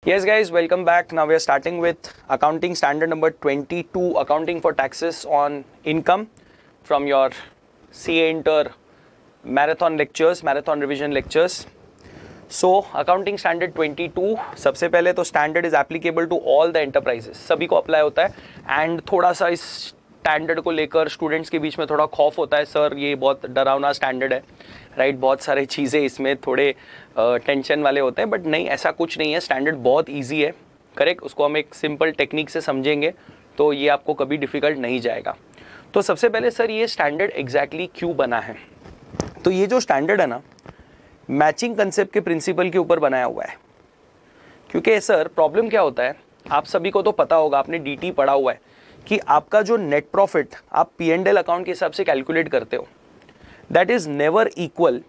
Yes, guys, welcome back. Now we are starting with accounting standard number 22, accounting for taxes on income from your CA Inter marathon lectures, marathon revision lectures. So, accounting standard 22, सबसे पहले तो standard is applicable to all the enterprises, सभी को apply होता है and थोड़ा सा इस स्टैंडर्ड को लेकर स्टूडेंट्स के बीच में थोड़ा खौफ होता है, सर ये बहुत डरावना स्टैंडर्ड है, राइट, बहुत सारे चीज़ें इसमें थोड़े टेंशन वाले होते हैं, बट नहीं, ऐसा कुछ नहीं है, स्टैंडर्ड बहुत इजी है, करेक्ट, उसको हम एक सिंपल टेक्निक से समझेंगे तो ये आपको कभी डिफ़िकल्ट नहीं जाएगा। तो सबसे पहले सर ये स्टैंडर्ड एग्जैक्टली क्यों बना है? तो ये जो स्टैंडर्ड है ना, मैचिंग कंसेप्ट के प्रिंसिपल के ऊपर बनाया हुआ है। क्योंकि सर प्रॉब्लम क्या होता है, आप सभी को तो पता होगा, आपने डीटी पढ़ा हुआ है कि आपका जो नेट प्रॉफिट आप P&L अकाउंट के हिसाब से कैलकुलेट करते हो, that is never equal,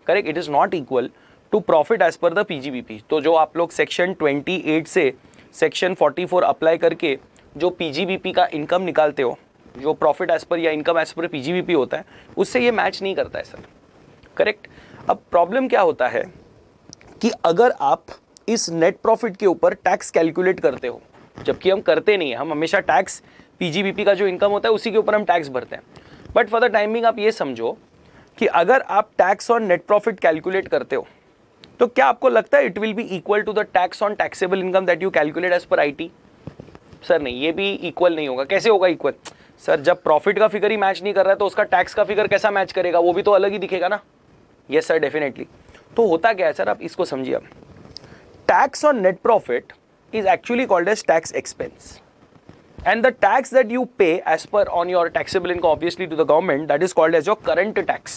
correct, it is not equal to profit as per the PGBP. तो जो आप लोग सेक्शन 28 से सेक्शन 44 अप्लाई करके जो पीजीबीपी का इनकम निकालते हो, जो प्रॉफिट एज पर या इनकम एज पर पीजीबीपी होता है, उससे ये मैच नहीं करता है सर, करेक्ट। अब प्रॉब्लम क्या होता है कि अगर आप इस नेट प्रॉफिट के ऊपर टैक्स कैलकुलेट करते हो, जबकि हम करते नहीं है, हम हमेशा टैक्स पीजीबीपी का जो इनकम होता है उसी के ऊपर हम टैक्स भरते हैं, बट फॉर द टाइमिंग आप ये समझो कि अगर आप tax on net profit calculate करते हो तो क्या आपको लगता है it will be equal to the tax on taxable income that you calculate as per IT? Sir नहीं, ये भी इक्वल नहीं होगा। कैसे होगा इक्वल? सर जब प्रॉफिट का फिगर ही मैच नहीं कर रहा है तो उसका टैक्स का फिगर कैसा मैच करेगा? वो भी तो अलग ही दिखेगा ना। Yes sir, definitely. तो होता क्या है सर, आप इसको समझिए। अब tax on net profit is actually called as tax expense, and the tax that you pay as per on your taxable income obviously to the government, that is called as your current tax.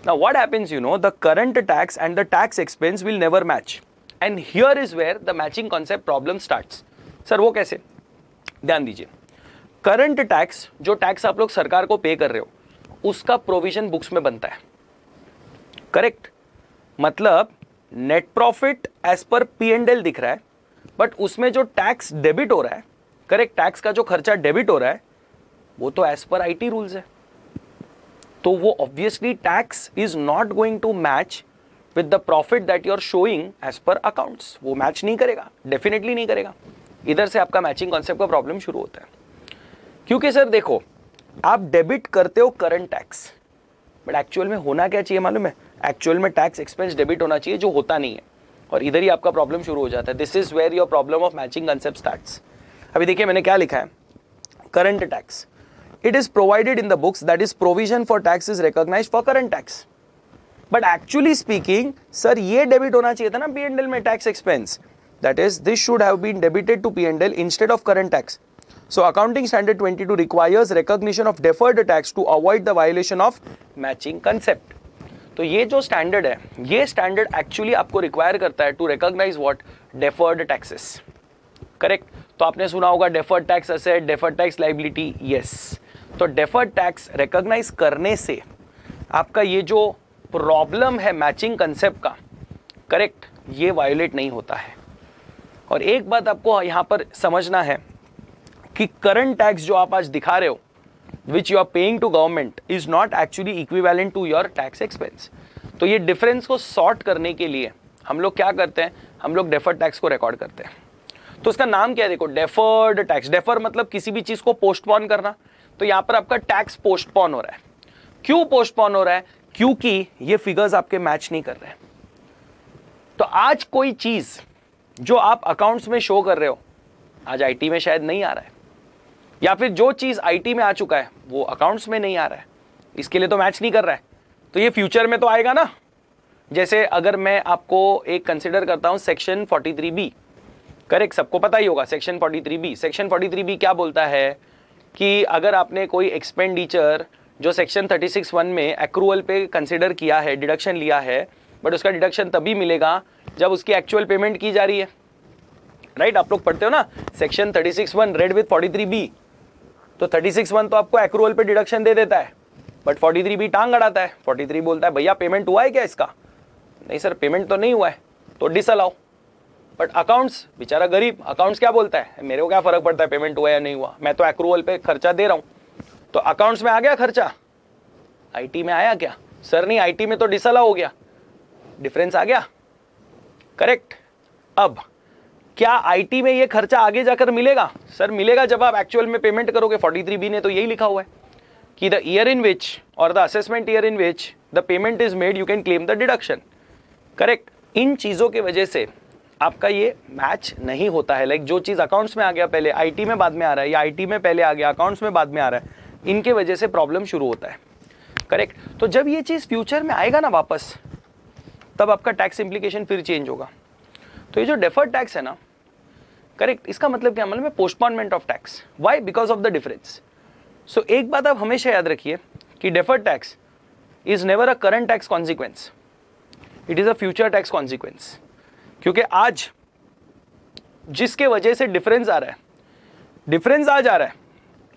Now what happens, you know, the current tax and the tax expense will never match, and here is where the matching concept problem starts. Sir वो कैसे? ध्यान दीजिए, current tax, जो tax आप लोग सरकार को पे कर रहे हो, उसका प्रोविजन बुक्स में बनता है, करेक्ट। मतलब net profit as per P&L दिख रहा है, बट उसमें जो टैक्स डेबिट हो रहा है, करेक्ट, टैक्स का जो खर्चा डेबिट हो रहा है, वो तो एज पर आईटी रूल्स है। तो वो obviously tax is not going to match with the profit that you are showing as per accounts. वो मैच नहीं करेगा, डेफिनेटली नहीं करेगा। इधर से आपका मैचिंग कॉन्सेप्ट का प्रॉब्लम शुरू होता है। क्योंकि सर देखो, आप डेबिट करते हो करंट टैक्स, बट एक्चुअल में होना क्या चाहिए मालूम है? एक्चुअल में टैक्स एक्सपेंस डेबिट होना चाहिए, जो होता नहीं है, और इधर ही आपका प्रॉब्लम शुरू हो जाता है। This is where your problem of matching concept starts. अभी देखिए मैंने क्या लिखा है, current tax, it is provided in the books, that is provision for tax is recognised for current tax. But actually speaking sir ये debit होना चाहिए था ना P&L में, tax expense, that is this should have been debited to P&L instead of current tax. So accounting standard 22 requires recognition of deferred tax to avoid the violation of matching concept. तो ये जो standard है, ये standard actually आपको require करता है to recognise what? Deferred taxes, correct. तो आपने सुना होगा deferred tax asset, deferred tax liability, yes. तो डेफर्ड टैक्स रिकॉग्नाइज करने से आपका ये जो प्रॉब्लम है मैचिंग कंसेप्ट का, करेक्ट, ये वायोलेट नहीं होता है। और एक बात आपको यहाँ पर समझना है कि करंट टैक्स जो आप आज दिखा रहे हो, which you are paying to government, is not actually equivalent to your tax expense. तो ये डिफरेंस को सॉर्ट करने के लिए हम लोग क्या करते हैं, हम लोग डेफर्ड टैक्स को रिकॉर्ड करते हैं। तो उसका नाम क्या है, देखो, डेफर्ड टैक्स। डेफर मतलब किसी भी चीज को पोस्टपोन करना। तो यहाँ पर आपका टैक्स पोस्टपोन हो रहा है। क्यों पोस्टपोन हो रहा है? क्योंकि ये फिगर्स आपके मैच नहीं कर रहे हैं। तो आज कोई चीज जो आप अकाउंट्स में शो कर रहे हो, आज आईटी में शायद नहीं आ रहा है, या फिर जो चीज आईटी में आ चुका है वो अकाउंट्स में नहीं आ रहा है, इसके लिए तो मैच नहीं कर रहा है। तो ये फ्यूचर में तो आएगा ना। जैसे अगर मैं आपको एक कंसिडर करता हूं सेक्शन 43B, करेक्ट, सबको पता ही होगा सेक्शन 43B। सेक्शन 43B क्या बोलता है कि अगर आपने कोई एक्सपेंडिचर जो सेक्शन 36(1) में एक्रूअल पे कंसिडर किया है, डिडक्शन लिया है, बट उसका डिडक्शन तभी मिलेगा जब उसकी एक्चुअल पेमेंट की जा रही है, राइट। आप लोग पढ़ते हो ना सेक्शन 36(1) रेड विद 43B। तो 36(1) तो आपको एक्रूअल पे डिडक्शन दे देता है, बट 43B टांग अड़ाता है। 43 बोलता है भैया पेमेंट हुआ है क्या इसका? नहीं सर, पेमेंट तो नहीं हुआ है, तो डिसअलाउ। बट अकाउंट्स बेचारा गरीब, अकाउंट्स क्या बोलता है, मेरे को क्या फर्क पड़ता है पेमेंट हुआ या नहीं हुआ, मैं तो एक्रूअल पे खर्चा दे रहा हूं। तो अकाउंट्स में आ गया खर्चा, आईटी में आया क्या? सर नहीं, आईटी में तो डिसअलाउ हो गया, डिफरेंस आ गया, करेक्ट। अब क्या आईटी में ये खर्चा आगे जाकर मिलेगा? सर मिलेगा जब आप एक्चुअल में पेमेंट करोगे। 43B ने तो यही लिखा हुआ है कि the year in which or the assessment year in which the payment is made you can claim the deduction. Correct. इन चीज़ों की वजह से आपका ये मैच नहीं होता है। लाइक जो चीज़ अकाउंट्स में आ गया पहले आईटी में बाद में आ रहा है, या आईटी में पहले आ गया अकाउंट्स में बाद में आ रहा है, इनके वजह से प्रॉब्लम शुरू होता है। करेक्ट। तो जब ये चीज़ फ्यूचर में आएगा ना वापस, तब आपका टैक्स इम्प्लीकेशन फिर चेंज होगा। तो ये जो डेफर्ड टैक्स है ना, करेक्ट, इसका मतलब क्या? मतलब postponement of tax. Why? Because of the difference. So एक बात आप हमेशा याद रखिए कि deferred tax is never a current tax consequence, it is a future tax consequence. क्योंकि आज जिसके वजह से डिफरेंस आ रहा है, डिफरेंस आ जा रहा है,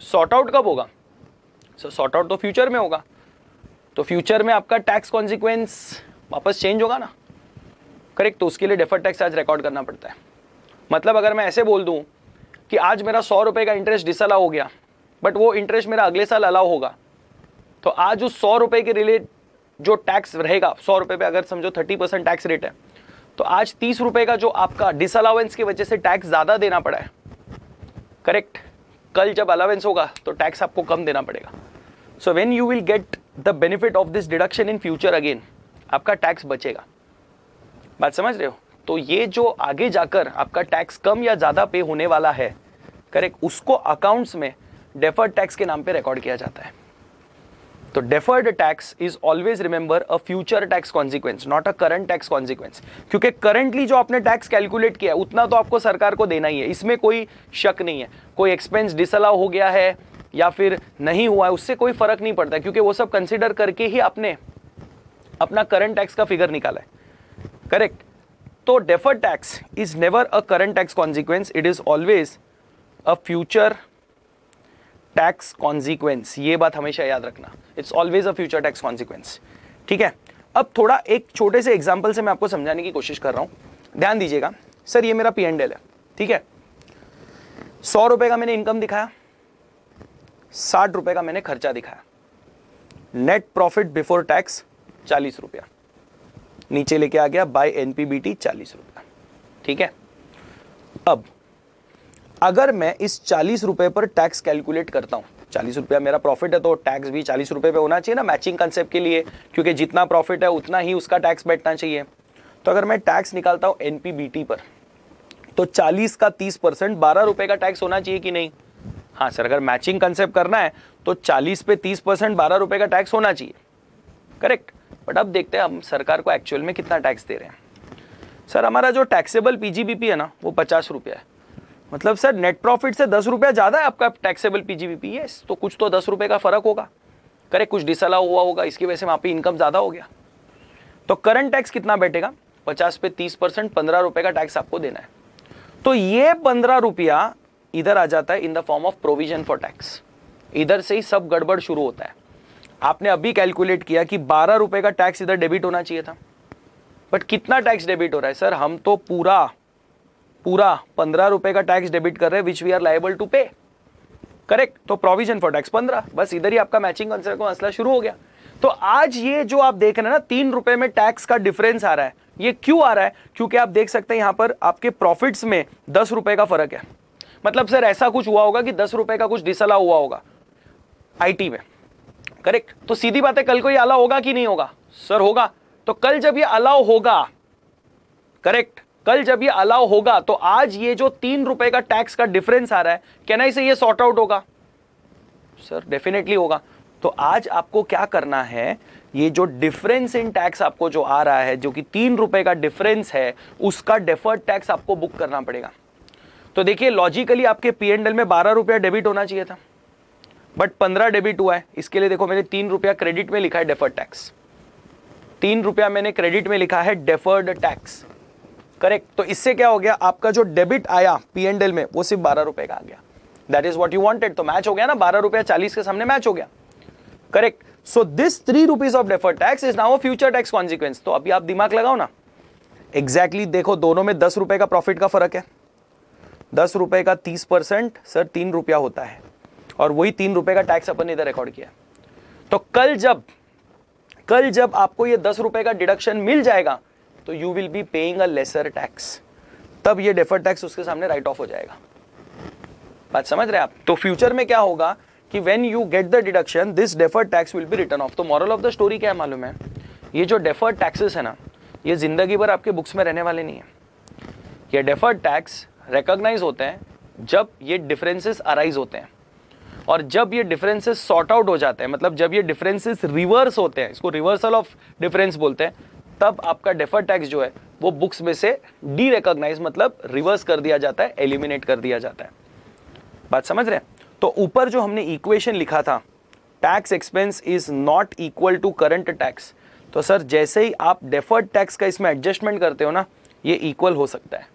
सॉर्ट आउट कब होगा? सॉर्ट आउट तो फ्यूचर में होगा। तो फ्यूचर में आपका टैक्स कॉन्सिक्वेंस वापस चेंज होगा ना। करेक्ट। तो उसके लिए डेफर्ड टैक्स आज रिकॉर्ड करना पड़ता है। मतलब अगर मैं ऐसे बोल दूं कि आज मेरा 100 रुपए का इंटरेस्ट डिसअलाउ हो गया, बट वो इंटरेस्ट मेरा अगले साल अलाउ होगा, तो आज उस 100 रुपए के रिलेट जो टैक्स रहेगा, 100 रुपए पे अगर समझो 30% टैक्स रेट है, तो आज 30 रुपए का जो आपका डिसअलाउंस की वजह से टैक्स ज्यादा देना पड़ा है। करेक्ट। कल जब अलाउंस होगा तो टैक्स आपको कम देना पड़ेगा। So when you will get the benefit of this deduction in future again, आपका टैक्स बचेगा। बात समझ रहे हो? तो ये जो आगे जाकर आपका टैक्स कम या ज्यादा पे होने वाला है, करेक्ट, उसको अकाउंट्स में डेफर्ड टैक्स के नाम पे रिकॉर्ड किया जाता है। तो deferred tax is always remember a future tax consequence, not a current tax consequence. क्योंकि करंटली जो आपने टैक्स कैलकुलेट किया है उतना तो आपको सरकार को देना ही है, इसमें कोई शक नहीं है। कोई एक्सपेंस डिसअलाउ हो गया है या फिर नहीं हुआ है, उससे कोई फर्क नहीं पड़ता, क्योंकि वो सब कंसिडर करके ही आपने अपना करंट टैक्स का फिगर निकाला है। करेक्ट। तो deferred tax is never a current tax consequence, it is always a future tax consequence. ये बात हमेशा याद रखना, it's always a future tax consequence. ठीक है। अब थोड़ा एक छोटे से एग्जांपल से मैं आपको समझाने की कोशिश कर रहा हूं, ध्यान दीजिएगा। सर ये मेरा P&L है, ठीक है। 100 रुपए का मैंने इनकम दिखाया, 60 रुपए का मैंने खर्चा दिखाया। नेट प्रॉफिट बिफोर टैक्स 40 रुपया, नीचे लेके आ गया बाय NPBT 40 रुपया। ठीक है। अब अगर मैं इस 40 रुपए पर टैक्स कैलकुलेट करता हूं, 40 रुपया मेरा प्रॉफिट है तो टैक्स भी 40 रुपए पे होना चाहिए ना, मैचिंग कंसेप्ट के लिए, क्योंकि जितना प्रॉफिट है उतना ही उसका टैक्स बैठना चाहिए। तो अगर मैं टैक्स निकालता हूं NPBT पर, तो 40 का 30% 12 रुपए का टैक्स होना चाहिए कि नहीं? हाँ सर, अगर मैचिंग कंसेप्ट करना है तो 40 पे 30% 12 रुपए का टैक्स होना चाहिए। करेक्ट। बट अब देखते हैं हम सरकार को एक्चुअल में कितना टैक्स दे रहे हैं। सर हमारा जो टैक्सेबल PGBP है ना, वो 50 रुपया है। मतलब सर नेट प्रॉफिट से 10 रुपया ज्यादा है आपका टैक्सेबल PGBP। यस, तो कुछ तो 10 रुपए का फर्क होगा। करेक्ट। कुछ डिसअलाउ हुआ होगा, इसकी वजह से वहां पे इनकम ज्यादा हो गया। तो करंट टैक्स कितना बैठेगा? 50 पे 30%, 15 रुपए का टैक्स आपको देना है। तो ये 15 रुपया इधर आ जाता है in the form of provision for tax. इधर से ही सब गड़बड़ शुरू होता है। आपने अभी कैलकुलेट किया कि 12 रुपए का टैक्स इधर डेबिट होना चाहिए था, बट कितना टैक्स डेबिट हो रहा है? सर हम तो पूरा 15 रुपए का टैक्स डेबिट कर रहे हैं, which we are liable to pay. Correct. तो प्रोविजन फॉर टैक्स 15, बस इधर ही आपका मैचिंग कंसेप्ट का मसला शुरू हो गया। तो आज ये जो आप देख रहे हैं ना, 3 रुपए में टैक्स का डिफरेंस आ रहा है। ये क्यों आ रहा है? क्योंकि आप देख सकते हैं यहां पर आपके प्रॉफिट्स में 10 रुपए का फर्क है। मतलब सर ऐसा कुछ हुआ होगा कि 10 रुपए का कुछ डिसअलाउ हुआ होगा आईटी में। करेक्ट। तो सीधी बात है, कल को ये अलाउ होगा कि नहीं होगा? सर होगा। तो कल जब ये अलाउ होगा, करेक्ट, कल जब ये अलाउ होगा, तो आज ये जो 3 रुपए का टैक्स का डिफरेंस आ रहा है, कहना ही से ये सॉर्ट आउट होगा? सर डेफिनेटली होगा। तो आज आपको क्या करना है, ये जो डिफरेंस इन टैक्स आपको जो आ रहा है, जो कि 3 रुपए का डिफरेंस है, उसका डेफर्ड टैक्स आपको बुक करना पड़ेगा। तो देखिए लॉजिकली आपके P&L में 12 रुपया डेबिट होना चाहिए था, बट 15 डेबिट हुआ है। इसके लिए देखो मैंने 3 रुपया क्रेडिट में लिखा है डेफर्ड टैक्स। 3 रुपया मैंने क्रेडिट में लिखा है डेफर्ड टैक्स। करेक्ट। तो इससे क्या हो गया, आपका जो डेबिट आया P&L में वो सिर्फ 12 रुपए का आ गया। That is what you wanted. तो मैच हो गया ना, 12 रुपया 40 के सामने मैच हो गया। Correct. So this 3 rupees of deferred tax is now a future tax consequence. तो अभी आप दिमाग लगाओ ना, एग्जैक्टली देखो दोनों में 10 रुपए का प्रॉफिट का फर्क है। 10 रुपए का 30% सर 3 रुपया होता है, और वही 3 रुपए का टैक्स अपन ने इधर रिकॉर्ड किया। तो कल जब आपको ये 10 रुपए का डिडक्शन मिल जाएगा, तो you will be paying a lesser tax. तब ये डेफर्ड टैक्स उसके सामने राइट ऑफ हो जाएगा। बात समझ रहे हैं आप? तो फ्यूचर में क्या होगा कि when you get the deduction this deferred tax will B return of. तो मॉरल ऑफ द स्टोरी क्या है मालूम है? ये जो डेफर्ड टैक्सेस है ना, ये जिंदगी भर आपके बुक्स में रहने वाले नहीं है। ये डेफर्ड टैक्स रिकॉग्नाइज होते हैं जब ये डिफरेंसेस अराइज होते हैं, और जब ये डिफरेंसेस सॉर्ट आउट हो जाते हैं, मतलब जब ये डिफरेंसेस रिवर्स होते हैं, इसको रिवर्सल ऑफ डिफरेंस बोलते हैं, तब आपका डेफर्ड टैक्स जो है वो बुक्स में से डी रिकॉग्नाइज मतलब रिवर्स कर दिया जाता है, एलिमिनेट कर दिया जाता है। बात समझ रहे हैं? तो ऊपर जो हमने इक्वेशन लिखा था, tax expense is not equal to current tax, तो सर जैसे ही आप डेफर्ड टैक्स का इसमें एडजस्टमेंट करते हो ना, ये इक्वल हो सकता है,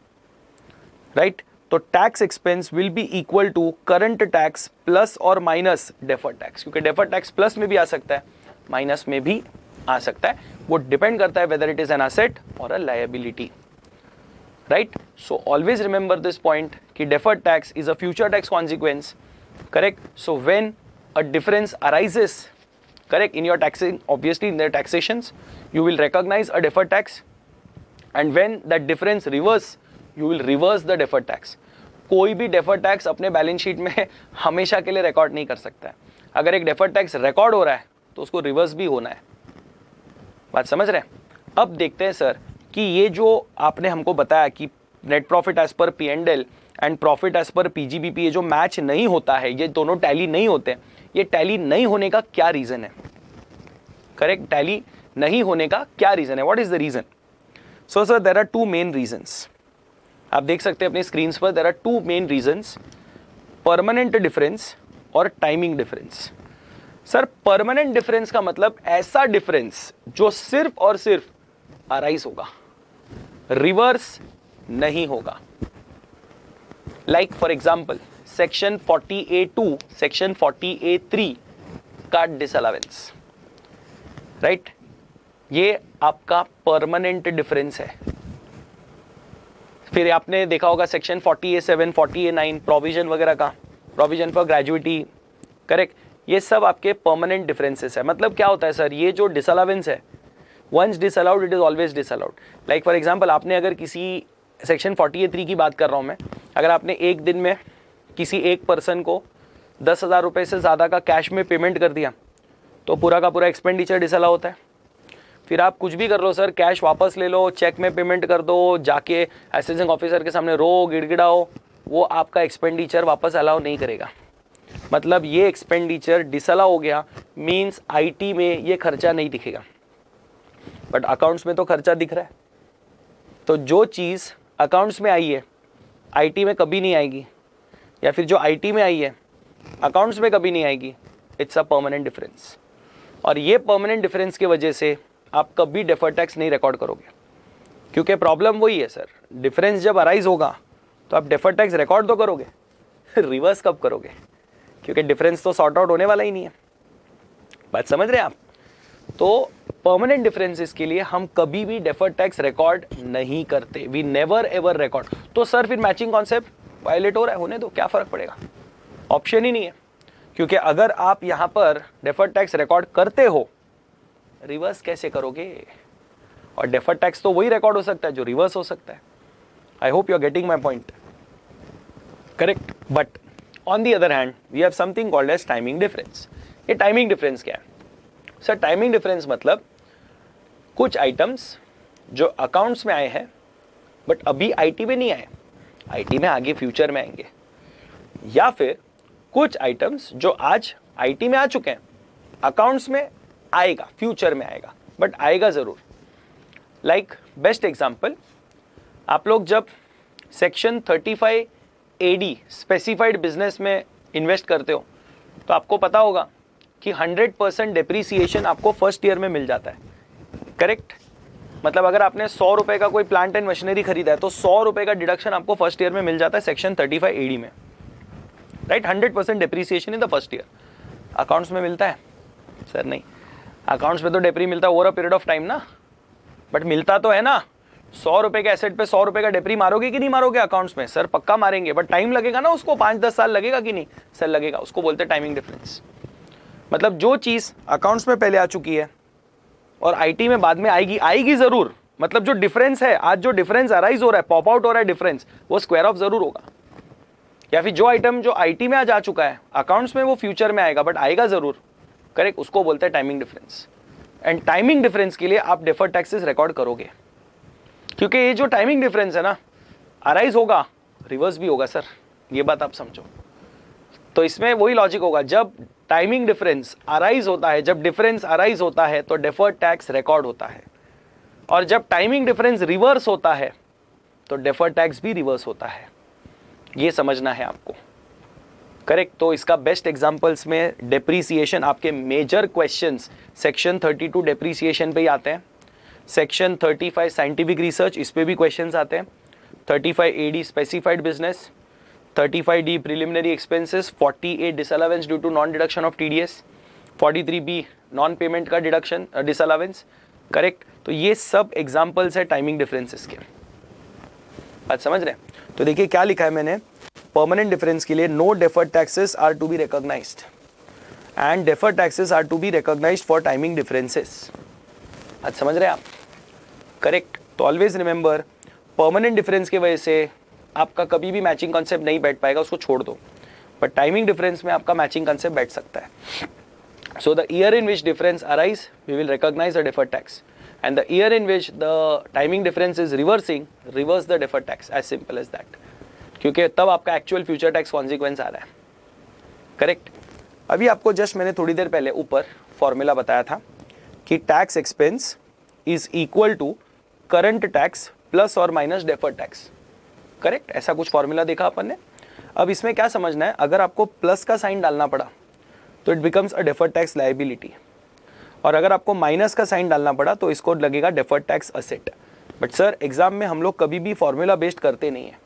राइट? तो tax expense will be equal to current tax plus और माइनस डेफर्ड टैक्स, क्योंकि डेफर्ड टैक्स प्लस में भी आ सकता है, माइनस में भी आ सकता है, वो डिपेंड करता है whether it is an asset और a liability, right? So always remember this point कि deferred tax is a future tax consequence, correct? So when a difference arises, correct, in your taxing, obviously in the taxations you will recognize a deferred tax, and when that difference reverse you will reverse the deferred tax. कोई भी deferred tax अपने balance sheet में हमेशा के लिए record नहीं कर सकता है। अगर एक deferred tax रिकॉर्ड हो रहा है तो उसको रिवर्स भी होना है। बात समझ रहे हैं? अब देखते हैं सर कि ये जो आपने हमको बताया कि net profit as per P&L and profit as per PGBP, ये जो मैच नहीं होता है, ये दोनों टैली नहीं होते, ये टैली नहीं होने का क्या रीजन है? करेक्ट, टैली नहीं होने का क्या रीजन है? What is the reason? So sir there are two main reasons, आप देख सकते हैं अपने स्क्रीन पर, there are two main reasons, permanent difference और timing difference. Sir permanent difference का मतलब ऐसा डिफरेंस जो सिर्फ और सिर्फ अराइज होगा, रिवर्स नहीं होगा। Like for example section 40A2 section 40A3 का डिसअलावेंस, राइट? ये आपका परमानेंट डिफरेंस है। फिर आपने देखा होगा सेक्शन 40A7 40A9 प्रोविजन वगैरह का, प्रोविजन फॉर ग्रेजुइटी, करेक्ट? ये सब आपके परमानेंट डिफरेंसेस है। मतलब क्या होता है सर, ये जो डिसअलावेंस है, once disallowed it is always disallowed. Like for example आपने अगर किसी सेक्शन 40A3 की बात कर रहा हूं मैं, अगर आपने एक दिन में किसी एक पर्सन को 10,000 रुपये से ज़्यादा का कैश में पेमेंट कर दिया तो पूरा का पूरा एक्सपेंडिचर डिसअलाउ होता है। फिर आप कुछ भी कर लो सर, कैश वापस ले लो, चेक में पेमेंट कर दो, जाके असिस्टेंट ऑफिसर के सामने रो गिड़गिड़ाओ, वो आपका एक्सपेंडिचर वापस अलाउ नहीं करेगा। मतलब ये एक्सपेंडिचर डिसअलाउ हो गया, मीन्स IT में ये खर्चा नहीं दिखेगा, बट अकाउंट्स में तो खर्चा दिख रहा है। तो जो चीज़ अकाउंट्स में आई है IT में कभी नहीं आएगी, या फिर जो IT में आई है अकाउंट्स में कभी नहीं आएगी, इट्स अ परमानेंट डिफरेंस। और ये परमानेंट डिफरेंस की वजह से आप कभी डेफर्ड टैक्स नहीं रिकॉर्ड करोगे, क्योंकि प्रॉब्लम वही है सर, डिफरेंस जब अराइज होगा तो आप डेफर्ड टैक्स रिकॉर्ड तो करोगे, रिवर्स कब करोगे? क्योंकि डिफरेंस तो सॉर्ट आउट होने वाला ही नहीं है। बात समझ रहे हैं आप? तो परमानेंट डिफरेंसेस के लिए हम कभी भी डेफर्ड टैक्स रिकॉर्ड नहीं करते, वी नेवर एवर रिकॉर्ड। तो सर फिर मैचिंग कॉन्सेप्ट वायलेट हो रहा है, होने दो, क्या फर्क पड़ेगा? ऑप्शन ही नहीं है, क्योंकि अगर आप यहां पर डेफर्ड टैक्स रिकॉर्ड करते हो, रिवर्स कैसे करोगे? और डेफर्ड टैक्स तो वही रिकॉर्ड हो सकता है जो रिवर्स हो सकता है। I hope you are getting my point, correct? But on the other hand we have something called as timing difference. ये टाइमिंग डिफरेंस क्या है सर? टाइमिंग डिफरेंस मतलब कुछ आइटम्स जो अकाउंट्स में आए हैं बट अभी IT में नहीं आए, IT में आगे फ्यूचर में आएंगे, या फिर कुछ आइटम्स जो आज IT में आ चुके हैं, अकाउंट्स में आएगा, फ्यूचर में आएगा, बट आएगा जरूर। लाइक बेस्ट एग्जांपल, आप लोग जब सेक्शन 35AD स्पेसिफाइड बिजनेस में इन्वेस्ट करते हो तो आपको पता होगा कि 100% डेप्रीसिएशन आपको फर्स्ट ईयर में मिल जाता है, करेक्ट? मतलब अगर आपने 100 रुपए का कोई प्लांट एंड मशीनरी खरीदा है तो 100 रुपए का डिडक्शन आपको फर्स्ट ईयर में मिल जाता है सेक्शन 35AD में, right? 100% depreciation in the first year. Accounts में मिलता है सर? नहीं, अकाउंट्स में तो डेप्री मिलता है over a period of time ना, बट मिलता तो है ना। 100 रुपए के एसेट पे 100 रुपए का डेप्री मारोगे कि नहीं मारोगे अकाउंट्स में? सर पक्का मारेंगे, बट टाइम लगेगा ना उसको, 5-10 साल लगेगा कि नहीं? सर लगेगा, उसको बोलते हैं टाइमिंग डिफरेंस। मतलब जो चीज़ अकाउंट्स में पहले आ चुकी है और IT में बाद में आएगी, आएगी ज़रूर, मतलब जो डिफरेंस है, आज जो डिफरेंस अराइज हो रहा है, पॉप आउट हो रहा है डिफरेंस, वो स्क्वायर ऑफ जरूर होगा। या फिर जो आइटम जो आईटी में आज आ चुका है, अकाउंट्स में वो फ्यूचर में आएगा, बट आएगा जरूर। करेक्ट, उसको बोलते हैं timing difference. And timing difference के लिए आप डेफर्ड टैक्सेस रिकॉर्ड करोगे, क्योंकि ये जो टाइमिंग डिफरेंस है ना, अराइज होगा, रिवर्स भी होगा सर, ये बात आप समझो। तो इसमें वही लॉजिक होगा, जब टाइमिंग डिफरेंस अराइज होता है, जब डिफरेंस अराइज होता है तो डेफर्ड टैक्स रिकॉर्ड होता है, और जब टाइमिंग डिफरेंस रिवर्स होता है तो डेफर्ड टैक्स भी रिवर्स होता है। ये समझना है आपको। करेक्ट, तो इसका बेस्ट एग्जांपल्स में डेप्रीसिएशन, आपके मेजर क्वेश्चंस सेक्शन 32 डेप्रीसिएशन पे ही आते हैं, सेक्शन 35 साइंटिफिक रिसर्च, इस पे भी क्वेश्चंस आते हैं, 35 AD specified business, 35D preliminary expenses, 48 disallowance due to non deduction of TDS, 43B non payment का डिडक्शन डिसअलावेंस। करेक्ट, तो ये सब एग्जांपल्स है टाइमिंग डिफरेंसेस के। बात समझ रहे हैं? तो देखिए क्या लिखा है मैंने, परमानेंट डिफरेंस के लिए no deferred taxes are to be recognised and deferred taxes are to be recognised for timing differences. आज समझ रहे हैं आप? करेक्ट, तो ऑलवेज रिमेंबर, परमानेंट डिफरेंस की वजह से आपका कभी भी मैचिंग कॉन्सेप्ट नहीं बैठ पाएगा, उसको छोड़ दो, बट टाइमिंग डिफरेंस में आपका मैचिंग कॉन्सेप्ट बैठ सकता है। So the year in which difference arise we will recognise the deferred tax, and the year in which the timing difference is reversing, reverse the deferred tax, as simple as that, क्योंकि तब आपका actual future tax consequence आ रहा है। Correct, अभी आपको just मैंने थोड़ी देर पहले ऊपर फॉर्मूला बताया था कि tax expense is equal to current tax plus और माइनस डेफर्ड टैक्स। करेक्ट, ऐसा कुछ फॉर्मूला देखा अपन ने। अब इसमें क्या समझना है, अगर आपको प्लस का साइन डालना पड़ा तो it becomes a deferred tax liability, और अगर आपको माइनस का साइन डालना पड़ा तो इसको लगेगा deferred tax asset. But sir exam में हम लोग कभी भी फॉर्मूला बेस्ड करते नहीं है,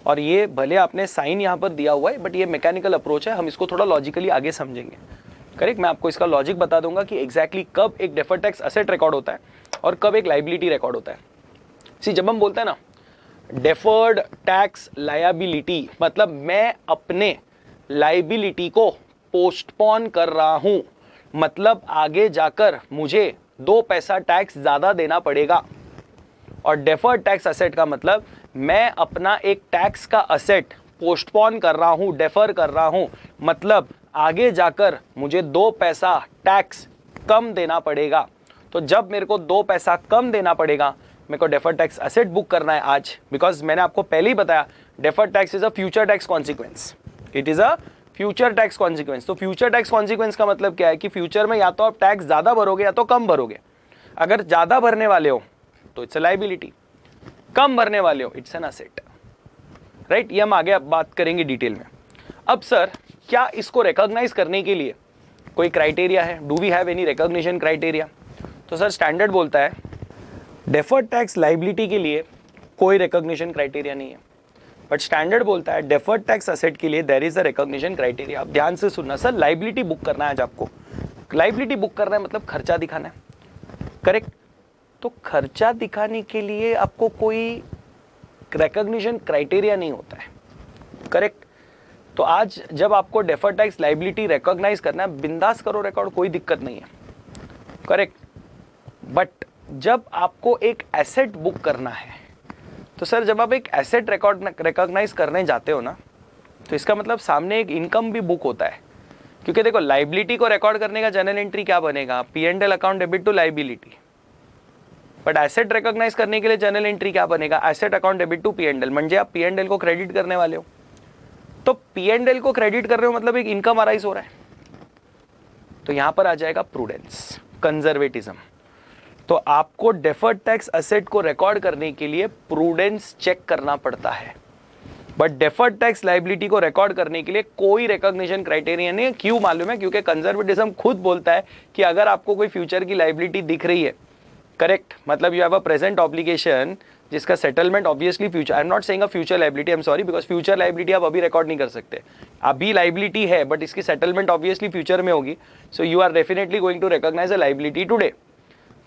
और ये भले आपने साइन यहाँ पर दिया हुआ है, बट ये मैकेनिकल अप्रोच है, हम इसको थोड़ा लॉजिकली आगे समझेंगे। करेक्ट, मैं आपको इसका लॉजिक बता दूंगा कि एग्जैक्टली कब एक डेफर्ड टैक्स असेट रिकॉर्ड होता है और कब एक लाइबिलिटी रिकॉर्ड होता है। सी, जब हम बोलते हैं ना डेफर्ड टैक्स लायबिलिटी, मतलब मैं अपने लाइबिलिटी को पोस्टपोन कर रहा हूं, मतलब आगे जाकर मुझे 2 पैसा टैक्स ज्यादा देना पड़ेगा। और डेफर्ड टैक्स असेट का मतलब मैं अपना एक टैक्स का असेट पोस्टपोन कर रहा हूं, डेफर कर रहा हूं, मतलब आगे जाकर मुझे 2 पैसा टैक्स कम देना पड़ेगा। तो जब मेरे को 2 पैसा कम देना पड़ेगा, मेरे को डेफर्ड टैक्स असेट बुक करना है आज, बिकॉज मैंने आपको पहले ही बताया deferred tax is a future tax consequence, it is a future tax consequence. तो फ्यूचर टैक्स कॉन्सिक्वेंस का मतलब क्या है कि फ्यूचर में या तो आप टैक्स ज्यादा भरोगे या तो कम भरोगे। अगर ज्यादा भरने वाले हो तो इट्स अ लायबिलिटी, कम भरने वाले हो इट्स एन असेट। राइट, ये हम आगे बात करेंगे डिटेल में। अब सर, क्या इसको रिकॉग्नाइज करने के लिए कोई क्राइटेरिया है? Do we have any recognition criteria? तो सर स्टैंडर्ड बोलता है डेफर्ड टैक्स लायबिलिटी के लिए कोई रिकॉग्निशन क्राइटेरिया नहीं है, बट स्टैंडर्ड बोलता है डेफर्ड टैक्स असेट के लिए there is a recognition criteria. अब ध्यान से सुनना सर, लायबिलिटी बुक करना है आज आपको, लायबिलिटी बुक करना है मतलब खर्चा दिखाना है। करेक्ट, तो खर्चा दिखाने के लिए आपको कोई रिकॉग्निशन क्राइटेरिया नहीं होता है। करेक्ट, तो आज जब आपको डेफर्ड टैक्स लायबिलिटी रिकॉग्नाइज करना है, बिंदास करो रिकॉर्ड, कोई दिक्कत नहीं है। करेक्ट, बट जब आपको एक एसेट बुक करना है, तो सर जब आप एक एसेट रिकॉग्नाइज करने जाते हो ना, तो इसका मतलब सामने एक इनकम भी बुक होता है। क्योंकि देखो, लायबिलिटी को रिकॉर्ड करने का जनरल एंट्री क्या बनेगा? P&L account debit to liability. But asset recognise करने के लिए जनरल एंट्री क्या बनेगा? Asset account debit to P&L, म्हणजे आप P&L को क्रेडिट करने वाले हो। तो P&L को क्रेडिट कर रहे हो मतलब एक इनकम अराइज हो रहा है, तो यहां पर आ जाएगा प्रूडेंस, कंजर्वेटिज्म। तो आपको डेफर्ड टैक्स असेट को रिकॉर्ड करने के लिए प्रूडेंस चेक करना पड़ता है, बट डेफर्ड टैक्स लायबिलिटी को रिकॉर्ड करने के लिए कोई रिकॉग्निशन क्राइटेरिया नहीं है। क्यों मालूम है? क्योंकि कंजर्वेटिज्म खुद बोलता है कि अगर आपको कोई फ्यूचर की लायबिलिटी दिख रही है, करेक्ट, मतलब you have a present obligation जिसका settlement obviously future, I am not saying a future liability, I am sorry, because future liability आप अभी रिकॉर्ड नहीं कर सकते। अभी लायबिलिटी है बट इसकी सेटलमेंट ऑब्वियसली फ्यूचर में होगी, so you are definitely going to recognise a liability today.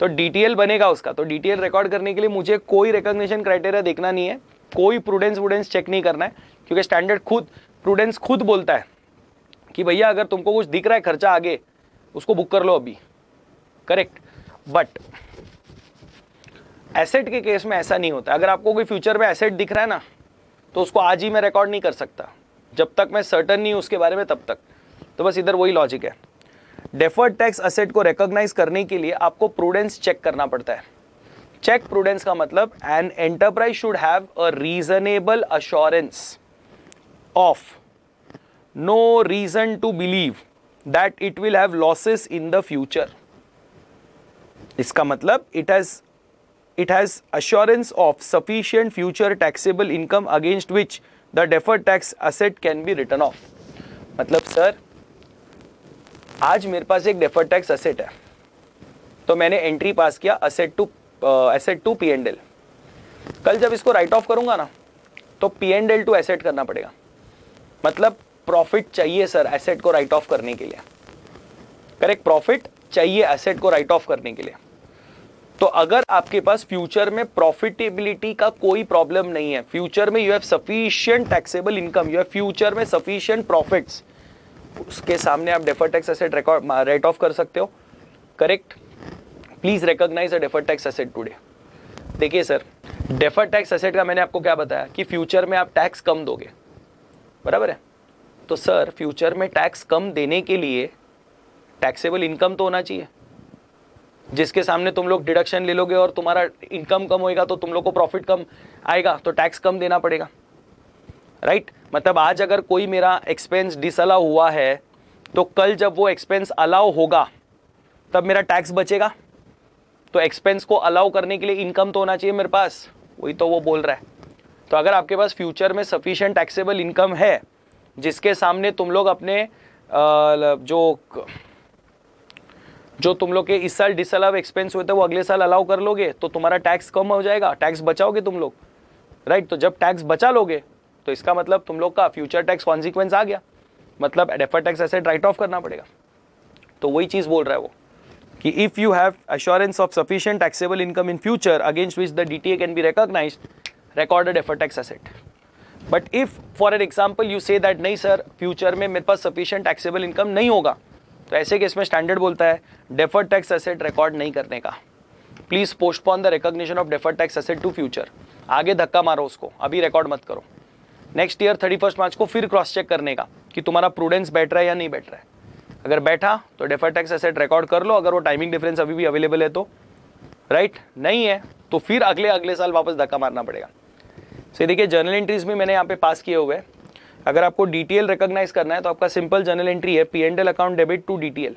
तो डीटीएल बनेगा उसका, तो डीटीएल रिकॉर्ड करने के लिए मुझे कोई रिकॉग्निशन क्राइटेरिया देखना नहीं है, कोई प्रूडेंस चेक नहीं करना है, क्योंकि स्टैंडर्ड खुद प्रूडेंस खुद बोलता है कि भैया अगर तुमको कुछ दिख रहा है खर्चा आगे, उसको बुक कर लो अभी। करेक्ट, बट एसेट के केस में ऐसा नहीं होता। अगर आपको कोई फ्यूचर में एसेट दिख रहा है ना, तो उसको आज ही मैं रिकॉर्ड नहीं कर सकता, जब तक मैं सर्टन नहीं हूं उसके बारे में तब तक। तो बस इधर वही लॉजिक है। डेफर्ड टैक्स असेट को रिकॉग्नाइज करने के लिए आपको प्रूडेंस चेक करना पड़ता है। चेक प्रूडेंस का मतलब an enterprise should have a reasonable assurance of no reason to believe that it will have losses in the future. इसका मतलब it has assurance of sufficient future taxable income against which the deferred tax asset can be written off। मतलब sir, आज मेरे पास एक deferred tax asset है, तो मैंने entry पास किया असेट टू P&L। कल जब इसको राइट ऑफ करूंगा ना, तो P&L टू एसेट करना पड़ेगा। मतलब प्रॉफिट चाहिए सर एसेट को राइट ऑफ करने के लिए। करेक्ट, प्रॉफिट चाहिए एसेट को राइट ऑफ करने के लिए। तो अगर आपके पास फ्यूचर में प्रॉफिटेबिलिटी का कोई प्रॉब्लम नहीं है, फ्यूचर में you have sufficient taxable income, you have future में सफिशिएंट प्रॉफिट्स, उसके सामने आप deferred tax asset write off कर सकते हो। Correct, please recognise a deferred tax asset today. देखिए सर, डेफर्ड टैक्स एसेट का मैंने आपको क्या बताया कि फ्यूचर में आप टैक्स कम दोगे, बराबर है। तो सर फ्यूचर में टैक्स कम देने के लिए टैक्सेबल इनकम तो होना चाहिए, जिसके सामने तुम लोग डिडक्शन ले लोगे और तुम्हारा इनकम कम होएगा तो तुम लोग को प्रॉफिट कम आएगा, तो टैक्स कम देना पड़ेगा, राइट। मतलब आज अगर कोई मेरा एक्सपेंस डिसअलाउ हुआ है, तो कल जब वो एक्सपेंस अलाउ होगा तब मेरा टैक्स बचेगा। तो एक्सपेंस को अलाउ करने के लिए इनकम तो होना चाहिए मेरे पास, वही तो वो बोल रहा है। तो अगर आपके पास फ्यूचर में सफिशिएंट टैक्सेबल इनकम है, जिसके सामने तुम लोग अपने जो तुम लोग के इस साल डिसअलाउ एक्सपेंस हुए थे वो अगले साल अलाउ कर लोगे, तो तुम्हारा टैक्स कम हो जाएगा, टैक्स बचाओगे तुम लोग, राइट। तो जब टैक्स बचा लोगे तो इसका मतलब तुम लोग का फ्यूचर टैक्स कॉन्सिक्वेंस आ गया, मतलब deferred tax asset write of करना पड़ेगा। तो वही चीज बोल रहा है वो कि if you have assurance of sufficient taxable income in future against which the DTA can be recognised, record a deferred tax asset. But if for an example you say that नहीं सर फ्यूचर में मेरे पास sufficient taxable income नहीं होगा, तो ऐसे case में standard बोलता है डेफर्ड टैक्स एसेट रिकॉर्ड नहीं करने का। Please postpone the recognition of deferred tax asset to future. आगे धक्का मारो उसको, अभी रिकॉर्ड मत करो। नेक्स्ट ईयर 31 मार्च को फिर क्रॉस चेक करने का कि तुम्हारा प्रूडेंस बैठ रहा है या नहीं बैठ रहा है। अगर बैठा तो डेफर्ड टैक्स एसेट रिकॉर्ड कर लो, अगर वो टाइमिंग डिफरेंस अभी भी अवेलेबल है तो, राइट। नहीं है तो फिर अगले साल वापस धक्का मारना पड़ेगा। सो देखिए जर्नल एंट्रीज भी मैंने यहाँ पे पास किए हुए हैं। अगर आपको DTL रिकॉग्नाइज करना है तो आपका सिंपल जर्नल एंट्री है P&L account debit to DTL,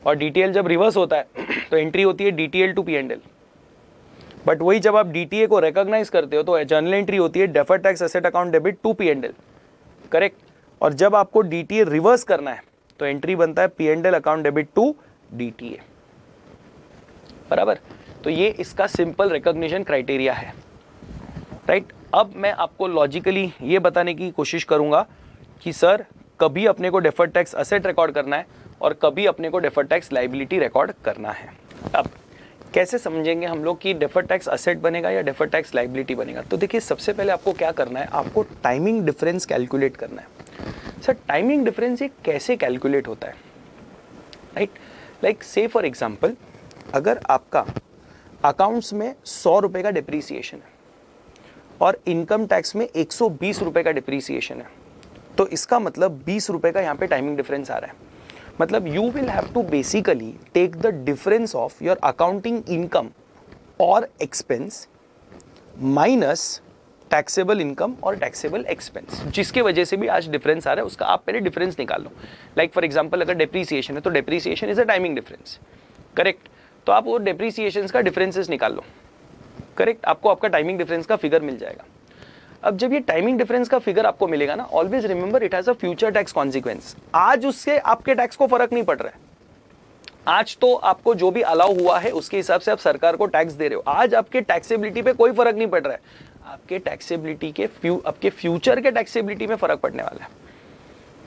और DTL जब रिवर्स होता है तो एंट्री होती है DTL टू P&L। बट वही जब आप DTA को रिकॉग्नाइज करते हो तो जर्नल एंट्री होती है deferred tax asset account debit to P&L, correct. और जब आपको DTA रिवर्स करना है तो एंट्री बनता है P&L account debit to DTA, बराबर। तो ये इसका सिंपल रिकॉग्निशन क्राइटेरिया है, राइट। अब मैं आपको लॉजिकली ये बताने की कोशिश करूंगा कि सर कभी अपने को डेफर्ड टैक्स असेट रिकॉर्ड करना है और कभी अपने को डेफर्ड टैक्स लायबिलिटी रिकॉर्ड करना है। अब कैसे समझेंगे हम लोग कि डेफर्ड टैक्स असेट बनेगा या डेफर्ड टैक्स लायबिलिटी बनेगा। तो देखिए सबसे पहले आपको क्या करना है, आपको टाइमिंग डिफरेंस कैलकुलेट करना है। सर टाइमिंग डिफरेंस ये कैसे कैलकुलेट होता है, राइट। लाइक से फॉर एग्जाम्पल, अगर आपका अकाउंट्स में 100 रुपये का डिप्रीसिएशन है और इनकम टैक्स में 120 रुपये का डिप्रीसिएशन है, तो इसका मतलब 20 रुपये का यहाँ पे टाइमिंग डिफरेंस आ रहा है। मतलब you will have to basically take the difference of your accounting income और एक्सपेंस माइनस टैक्सेबल इनकम और टैक्सेबल एक्सपेंस, जिसके वजह से भी आज डिफरेंस आ रहा है, उसका आप पहले डिफरेंस निकाल लो। लाइक फॉर एग्जांपल अगर डिप्रीसिएशन है तो depreciation is a timing difference, correct. तो आप वो डिप्रीसिएशन का डिफरेंसेस निकाल लो, करेक्ट। आपको आपका टाइमिंग डिफरेंस का फिगर मिल जाएगा। अब जब ये टाइमिंग डिफरेंस का फिगर आपको मिलेगा ना, always remember it has a future tax consequence. आज उससे आपके टैक्स को फर्क नहीं पड़ रहा है, आज तो आपको जो भी अलाउ हुआ है उसके हिसाब से आप सरकार को टैक्स दे रहे हो। आज आपके टैक्सेबिलिटी पे कोई फर्क नहीं पड़ रहा है, आपके टैक्सेबिलिटी के आपके फ्यूचर के टैक्सेबिलिटी में फर्क पड़ने वाला है।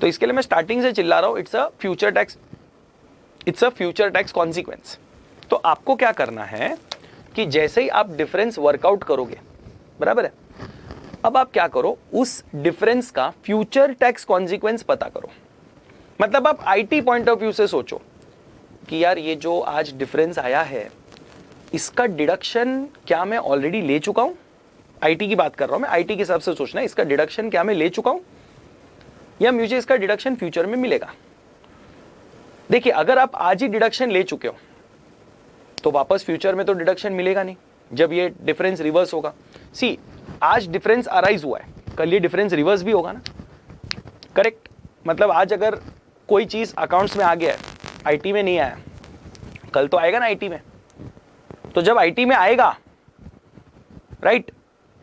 तो इसके लिए मैं स्टार्टिंग से चिल्ला रहा हूं, it's a future tax consequence. तो आपको क्या करना है कि जैसे ही आप डिफरेंस वर्कआउट करोगे, बराबर है, अब आप क्या करो, उस डिफरेंस का फ्यूचर टैक्स कॉन्सिक्वेंस पता करो। मतलब आप IT पॉइंट ऑफ व्यू से सोचो कि यार ये जो आज डिफरेंस आया है इसका डिडक्शन क्या मैं ऑलरेडी ले चुका हूं? आईटी की बात कर रहा हूं मैं, आईटी के हिसाब से सोचना है, इसका डिडक्शन क्या मैं ले चुका हूं या मुझे इसका डिडक्शन फ्यूचर में मिलेगा? देखिए, अगर आप आज ही डिडक्शन ले चुके हो तो वापस फ्यूचर में तो डिडक्शन मिलेगा नहीं जब ये डिफरेंस रिवर्स होगा। सी, आज डिफरेंस अराइज हुआ है, कल ये डिफरेंस रिवर्स भी होगा ना, करेक्ट? मतलब आज अगर कोई चीज अकाउंट्स में आ गया है, आईटी में नहीं आया, कल तो आएगा ना आईटी में। तो जब आईटी में आएगा, राइट,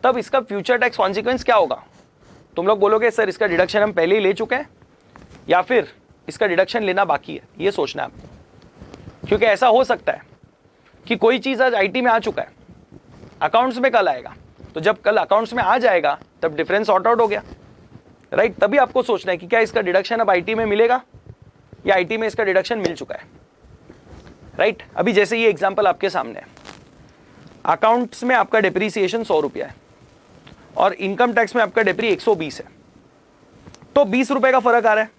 तब इसका फ्यूचर टैक्स कॉन्सिक्वेंस क्या होगा? तुम लोग बोलोगे सर इसका डिडक्शन हम पहले ही ले चुके हैं या फिर इसका डिडक्शन लेना बाकी है, ये सोचना है आपको। क्योंकि ऐसा हो सकता है कि कोई चीज आज आईटी में आ चुका है, अकाउंट्स में कल आएगा, तो जब कल अकाउंट्स में आ जाएगा तब डिफरेंस सॉर्ट आउट हो गया, राइट? तभी आपको सोचना है कि क्या इसका डिडक्शन अब आईटी में मिलेगा या आईटी में इसका डिडक्शन मिल चुका है, राइट? अभी जैसे ये एग्जांपल आपके सामने है, अकाउंट्स में आपका डेप्रीसिएशन 100 रुपया है और इनकम टैक्स में आपका डेप्री 120 है, तो 20 रुपए का फर्क आ रहा है,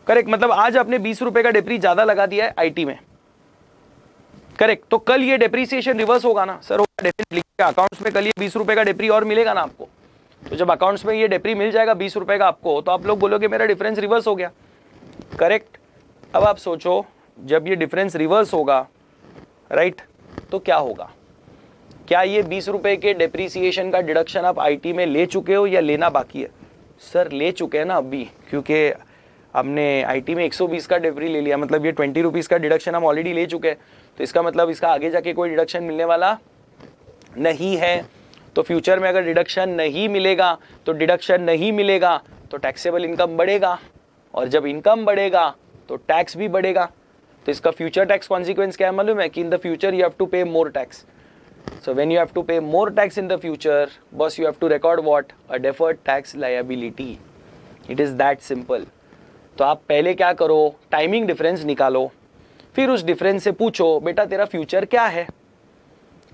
करेक्ट? मतलब आज आपने 20 रुपए का डेप्री ज्यादा लगा दिया है आईटी में, करेक्ट? तो कल ये डेप्रीसिएशन रिवर्स होगा ना सर, होगा डेफिनेटली। अकाउंट्स में कल ये 20 रुपए का डेप्री और मिलेगा ना आपको, तो जब अकाउंट्स में ये डेप्री मिल जाएगा 20 रुपए का आपको, तो आप लोग बोलोगे मेरा डिफरेंस रिवर्स हो गया, करेक्ट? अब आप सोचो, जब ये डिफरेंस रिवर्स होगा, राइट, तो क्या होगा? क्या ये 20 रुपए के डेप्रीसिएशन का डिडक्शन आप आईटी में ले चुके हो या लेना बाकी है? सर ले चुके हैं ना अभी, क्योंकि हमने आईटी में 120 का डेप्री ले लिया, मतलब ये 20 रुपीज़ का डिडक्शन हम ऑलरेडी ले चुके हैं, तो इसका मतलब इसका आगे जाके कोई डिडक्शन मिलने वाला नहीं है। तो फ्यूचर में अगर डिडक्शन नहीं मिलेगा तो टैक्सेबल इनकम बढ़ेगा, और जब इनकम बढ़ेगा तो टैक्स भी बढ़ेगा। तो इसका फ्यूचर टैक्स कॉन्सिक्वेंस क्या है मालूम है? कि in the future you have to pay more tax. So when you have to pay more tax in the future, boss, you have to record what? A deferred tax liability. It is that simple. तो आप पहले क्या करो, timing difference निकालो, फिर उस difference से पूछो बेटा तेरा फ्यूचर क्या है,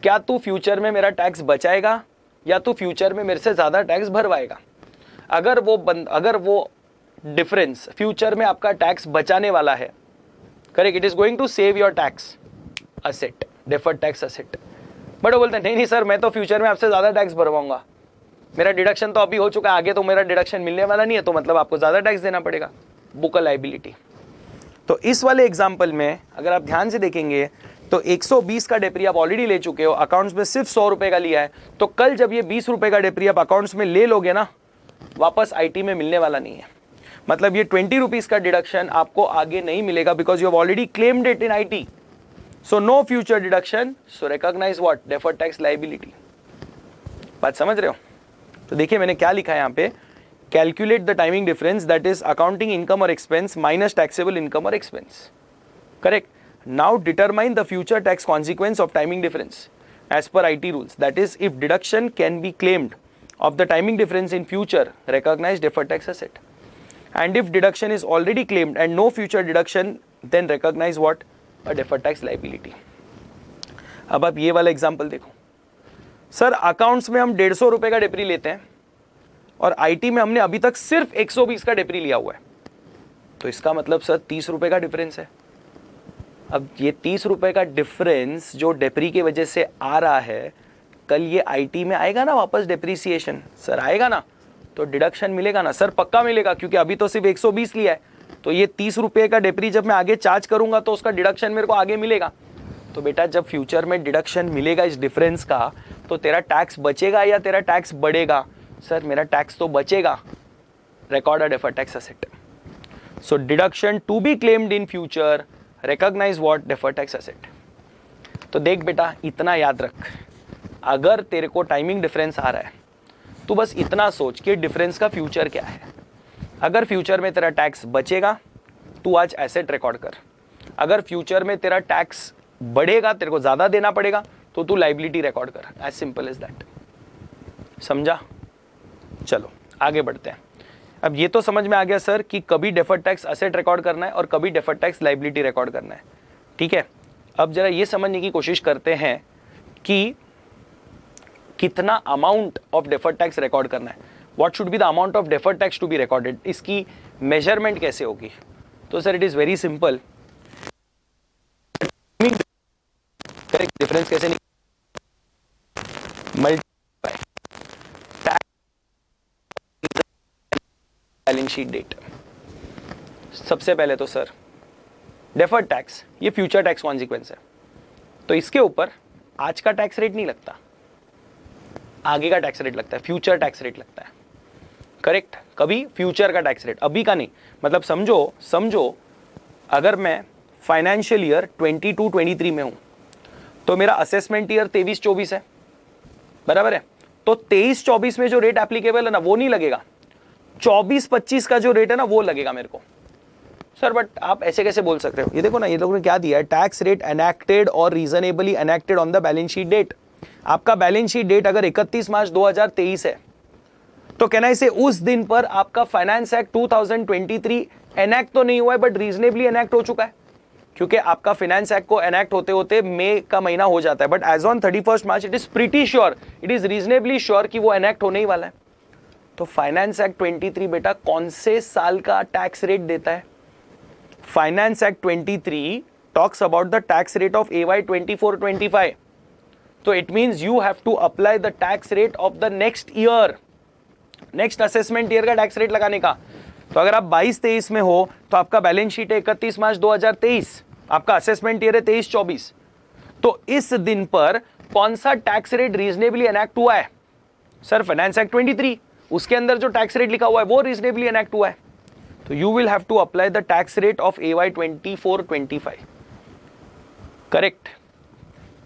क्या तू फ्यूचर में मेरा टैक्स बचाएगा या तू फ्यूचर में मेरे से ज़्यादा टैक्स भरवाएगा? अगर वो डिफरेंस फ्यूचर में आपका टैक्स बचाने वाला है, correct, it is going to save your tax asset, deferred tax asset. बट वो बोलते हैं नहीं सर, मैं तो फ्यूचर में आपसे ज़्यादा टैक्स भरवाऊंगा, मेरा डिडक्शन तो अभी हो चुका है, आगे तो मेरा डिडक्शन मिलने वाला नहीं है, तो मतलब आपको ज़्यादा टैक्स देना पड़ेगा, बुक अ लायबिलिटी। तो इस वाले एग्जाम्पल में अगर आप ध्यान से देखेंगे तो 120 का डेप्री आप ऑलरेडी ले चुके हो, अकाउंट्स में सिर्फ 100 रुपए का लिया है, तो कल जब ये 20 रुपए का डेप्री आप अकाउंट्स में ले लोगे ना, वापस आईटी में मिलने वाला नहीं है। मतलब ये 20 रुपीज़ का डिडक्शन आपको आगे नहीं मिलेगा, because you have already claimed it in IT. So no future deduction, so recognize what? Deferred tax liability. बात समझ रहे हो? तो देखिए मैंने क्या लिखा है यहाँ पे, calculate the timing difference, that is accounting income or expense minus taxable income or expense. Correct? Now determine the future tax consequence of timing difference as per IT rules. That is, if deduction can be claimed of the timing difference in future, recognize deferred tax asset. And if deduction is already claimed and no future deduction, then recognize what? Deferred tax liability. अब आप ये वाला example देखो, sir accounts में हम 150 रुपए का डेप्री लेते हैं और आईटी में हमने अभी तक सिर्फ 120 का डेप्री लिया हुआ है, तो इसका मतलब सर 30 रुपए का डिफरेंस है। अब ये 30 रुपए का डिफरेंस जो डेप्री की वजह से आ रहा है, कल ये आईटी में आएगा ना वापस डेप्रीसिएशन, सर आएगा ना, तो डिडक्शन मिलेगा ना? सर पक्का मिलेगा, क्योंकि अभी तो सिर्फ 120 लिया है, तो ये 30 रुपए का डेप्री जब मैं आगे चार्ज करूंगा तो उसका डिडक्शन मेरे को आगे मिलेगा। तो बेटा जब फ्यूचर में डिडक्शन मिलेगा इस डिफरेंस का, तो तेरा टैक्स बचेगा या तेरा टैक्स बढ़ेगा? सर मेरा टैक्स तो बचेगा, record a deferred tax asset. So deduction to be claimed in future, recognise what? Deferred tax asset. तो देख बेटा, इतना याद रख, अगर तेरे को टाइमिंग डिफरेंस आ रहा है तो बस इतना सोच कि डिफरेंस का फ्यूचर क्या है। अगर फ्यूचर में तेरा टैक्स बचेगा, तू आज एसेट रिकॉर्ड कर। अगर फ्यूचर में तेरा टैक्स बढ़ेगा, तेरे को ज़्यादा देना पड़ेगा, तो तू लाइबिलिटी रिकॉर्ड कर। As simple as that. समझा? चलो आगे बढ़ते हैं। अब ये तो समझ में आ गया सर कि कभी डेफर्ड टैक्स एसेट रिकॉर्ड करना है और कभी डेफर्ड टैक्स लाइबिलिटी रिकॉर्ड करना है, ठीक है? अब जरा ये समझने की कोशिश करते हैं कि कितना amount of deferred tax record करना है। What should be the amount of deferred tax to be recorded? इसकी मेजरमेंट कैसे होगी? तो sir it is very simple. Correct, difference कैसे नहीं, मल्टीप्लाई बैलेंस शीट डेट। सबसे पहले तो सर डेफर्ड टैक्स ये फ्यूचर टैक्स कॉन्सिक्वेंस है, तो इसके ऊपर आज का टैक्स रेट नहीं लगता, आगे का टैक्स रेट लगता है, फ्यूचर टैक्स रेट लगता है। करेक्ट, कभी फ्यूचर का टैक्स रेट, अभी का नहीं। मतलब समझो अगर मैं फाइनेंशियल ईयर 22-23 में हूं तो मेरा असेसमेंट ईयर 23-24 है, बराबर है। तो 23-24 में जो रेट एप्लीकेबल है ना वो नहीं लगेगा, 24-25 का जो रेट है ना वो लगेगा मेरे को। सर बट आप ऐसे कैसे बोल सकते हो? ये देखो ना, ये लोगों ने क्या दिया है, टैक्स रेट एनेक्टेड और reasonably enacted on the balance sheet date. आपका बैलेंस शीट डेट अगर 31 मार्च 2023 है तो कहना इसे उस दिन पर आपका फाइनेंस एक्ट 2023 एनेक्ट तो नहीं हुआ है बट रीजनेबली एनेक्ट हो चुका है, क्योंकि आपका फाइनेंस एक्ट को एनेक्ट होते होते मई का महीना हो जाता है, but as on 31 March it is pretty sure, it is reasonably sure कि वो एनेक्ट होने ही वाला है। तो फाइनेंस एक्ट 23 बेटा कौन से साल का टैक्स रेट देता है? Finance act 23 talks about the tax rate of AY 24-25, तो it means you have to apply the tax rate of the next year, next assessment year का टैक्स रेट लगाने का। तो अगर आप 22-23 में हो तो आपका बैलेंस शीट है 31 मार्च 2023, आपका असेसमेंट ईयर है 23-24, तो इस दिन पर कौन सा टैक्स रेट रीजनेबली एनेक्ट हुआ है? सर फाइनेंस एक्ट 23, उसके अंदर जो टैक्स रेट लिखा हुआ है वो रीजनेबली एनेक्ट हुआ है। तो you will have to apply the tax rate of AY 24-25, correct.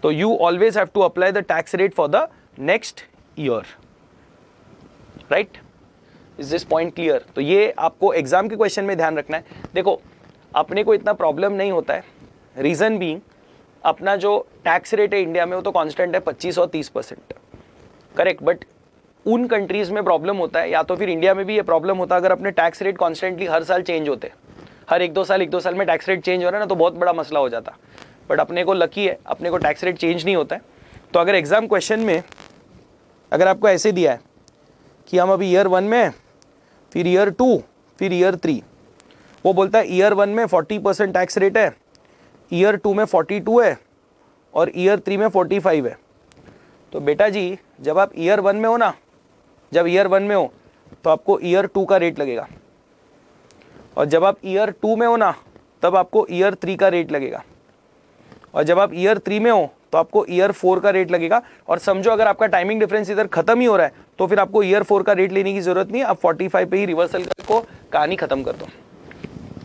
तो you always have to apply the tax rate for the next year, right? Is this point clear? तो ये आपको एग्जाम के question में ध्यान रखना है। देखो अपने को इतना प्रॉब्लम नहीं होता है, रीजन बीइंग अपना जो टैक्स रेट है इंडिया में वो तो कांस्टेंट है 25 और 30%, करेक्ट। बट उन कंट्रीज में प्रॉब्लम होता है, या तो फिर इंडिया में भी ये प्रॉब्लम होता है, अगर अपने टैक्स रेट कॉन्स्टेंटली हर साल चेंज होते, हर एक दो साल में टैक्स रेट चेंज हो रहा है ना, तो बहुत बड़ा मसला हो जाता। बट अपने को लकी है, अपने को टैक्स रेट चेंज नहीं होता है। तो अगर एग्जाम क्वेश्चन में अगर आपको ऐसे दिया है कि हम अभी ईयर 1 में, फिर ईयर 2, फिर ईयर 3, वो बोलता है ईयर 1 में 40% टैक्स रेट है, ईयर 2 में 42 है और ईयर 3 में 45 है। तो बेटा जी जब आप ईयर 1 में हो ना, जब ईयर 1 में हो तो आपको ईयर 2 का रेट लगेगा, और जब आप ईयर 2 में हो ना तब आपको ईयर 3 का रेट लगेगा, और जब आप ईयर 3 में हो तो आपको ईयर 4 का रेट लगेगा। और समझो अगर आपका टाइमिंग डिफरेंस इधर खत्म ही हो रहा है तो फिर आपको ईयर 4 का रेट लेने की जरूरत नहीं है, आप 45 पे ही रिवर्सल को कहानी खत्म कर दो।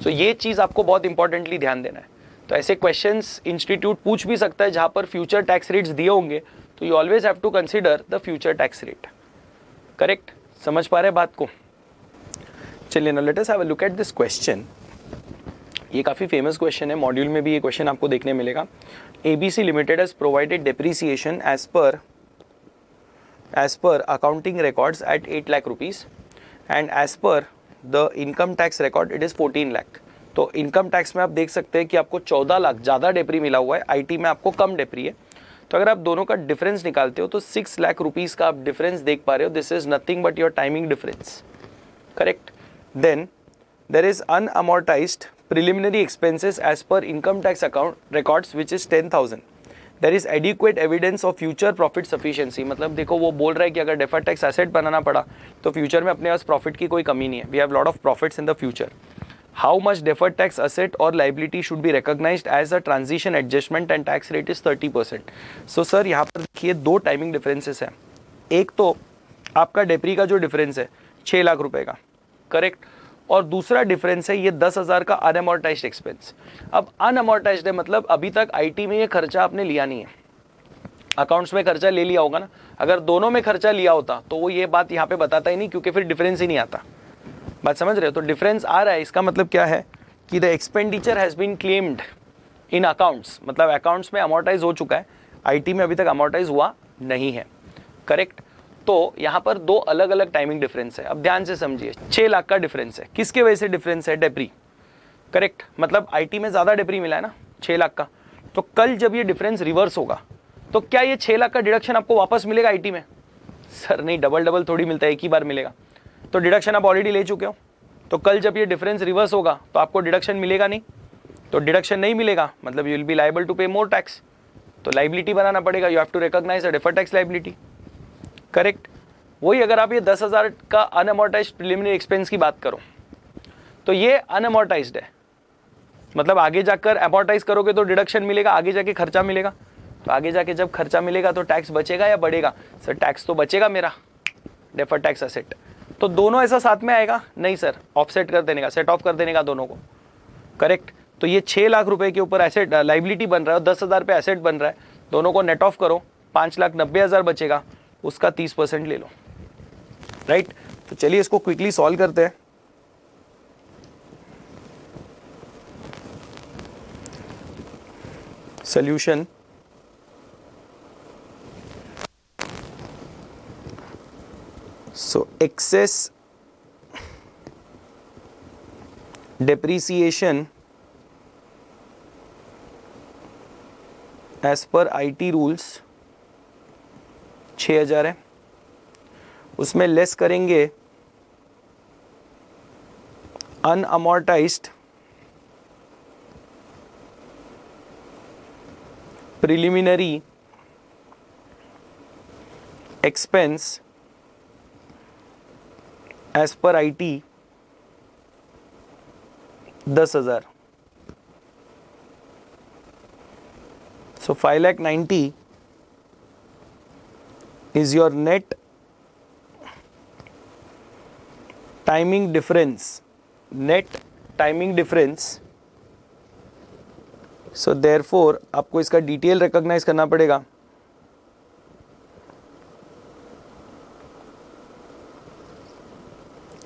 तो ये चीज आपको बहुत इंपॉर्टेंटली ध्यान देना है। तो ऐसे क्वेश्चंस इंस्टीट्यूट पूछ भी सकता है जहां पर फ्यूचर टैक्स रेट्स दिए होंगे, तो you always have to consider the future tax rate, correct? समझ पा रहे बात को? चलिए ना let us have a look at this question. ये काफ़ी फेमस क्वेश्चन है, मॉड्यूल में भी ये क्वेश्चन आपको देखने मिलेगा। ABC limited has provided depreciation as per accounting records at 8 lakh rupees and as per the income tax record it is 14 lakh. तो इनकम टैक्स में आप देख सकते हैं कि आपको 14 लाख ज़्यादा डेप्री मिला हुआ है, IT में आपको कम डेप्री है। तो अगर आप दोनों का डिफरेंस निकालते हो तो 6 लाख रुपीज़ का आप डिफरेंस देख पा रहे हो। This is nothing but your timing difference, correct? Then there is unamortised preliminary expenses as per income tax account records which is 10,000. There is adequate evidence of future profit sufficiency. मतलब देखो वो बोल रहा है कि अगर deferred tax asset बनाना पड़ा तो फ्यूचर में अपने पास प्रॉफिट की कोई कमी नहीं है। We have lot of profits in the future. How much deferred tax asset or liability should be recognized as a transition adjustment and tax rate is 30%. So sir यहाँ पर देखिए दो टाइमिंग डिफरेंसेस हैं। एक तो आपका डेप्री का जो डिफरेंस है 6 लाख रुपए का, करेक्ट? और दूसरा डिफरेंस है ये 10,000 का अनअमोर्टाइज्ड एक्सपेंस। अब अनअमोर्टाइज्ड है मतलब अभी तक IT में ये खर्चा आपने लिया नहीं है, अकाउंट्स में खर्चा ले लिया होगा ना। अगर दोनों में खर्चा लिया होता तो वो ये बात यहाँ पे बताता ही नहीं, क्योंकि फिर डिफरेंस ही नहीं आता। बात समझ रहे हो? तो डिफरेंस आ रहा है, इसका मतलब क्या है कि the expenditure has been claimed in accounts, मतलब अकाउंट्स में अमोर्टाइज हो चुका है, IT में अभी तक अमोर्टाइज हुआ नहीं है, करेक्ट? तो यहाँ पर दो अलग अलग टाइमिंग डिफरेंस है। अब ध्यान से समझिए, 6 लाख का डिफरेंस है, किसके वजह से डिफरेंस है? डेप्री, करेक्ट? मतलब IT में ज़्यादा डेप्री मिला है ना 6 लाख का। तो कल जब ये डिफरेंस रिवर्स होगा तो क्या ये 6 लाख का डिडक्शन आपको वापस मिलेगा IT में? सर नहीं, डबल थोड़ी मिलता है, एक ही बार मिलेगा। तो डिडक्शन आप ऑलरेडी ले चुके हो, तो कल जब ये डिफरेंस रिवर्स होगा तो आपको डिडक्शन मिलेगा नहीं। तो डिडक्शन नहीं मिलेगा मतलब you will be liable to pay more tax. तो लाइबिलिटी बनाना पड़ेगा, you have to recognise a deferred tax liability, correct. वही अगर आप ये 10,000 का अनअमोर्टाइज्ड प्रिलिमिनरी एक्सपेंस की बात करो तो ये अनअमोर्टाइज्ड है, मतलब आगे जाकर अमोर्टाइज करोगे तो डिडक्शन मिलेगा, आगे जाके खर्चा मिलेगा, तो आगे जाके जब खर्चा मिलेगा तो टैक्स बचेगा या बढ़ेगा? सर टैक्स तो बचेगा मेरा, डेफर्ड टैक्स असेट। तो दोनों ऐसा साथ में आएगा? नहीं सर, ऑफसेट कर देने का, सेट ऑफ कर देने का दोनों को, करेक्ट। तो ये 6 लाख रुपए के ऊपर एसेट लाइबिलिटी बन रहा है और 10,000 पे एसेट बन रहा है, दोनों को नेट ऑफ करो, 5,90,000 बचेगा, उसका 30% ले लो, राइट। तो चलिए इसको क्विकली सॉल्व करते हैं। Solution, so excess depreciation as per IT rules 6,000 है, उसमें लेस करेंगे unamortised preliminary expense as per IT 10,000। So 5,90,000 is your net timing difference. Net timing difference. So therefore आपको इसका डिटेल रिकॉग्नाइज करना पड़ेगा।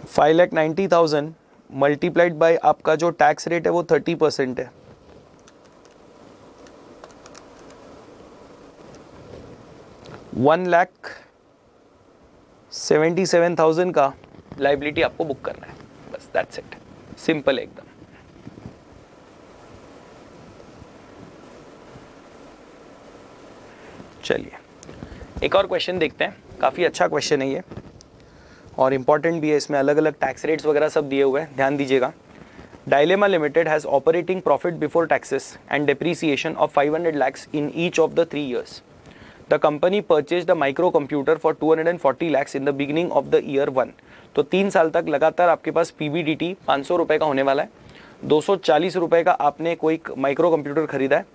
$5,90,000 मल्टीप्लाइड बाय आपका जो टैक्स रेट है वो 30% है। $1,77,000 का लाइबिलिटी आपको बुक करना है, बस दैट्स इट, सिंपल एकदम। चलिए एक और क्वेश्चन देखते हैं, काफ़ी अच्छा क्वेश्चन है ये और इम्पॉर्टेंट भी है, इसमें अलग अलग टैक्स रेट्स वगैरह सब दिए हुए हैं, ध्यान दीजिएगा। Dilemma limited has operating profit before taxes and depreciation of 500 lakhs in each of the 3 years. The company purchased a microcomputer for 240 lakhs in the beginning of the year 1. तो 3 साल तक लगातार आपके पास PBDT 500 रुपये का होने वाला है, 240 रुपये का आपने कोई माइक्रो कंप्यूटर खरीदा है,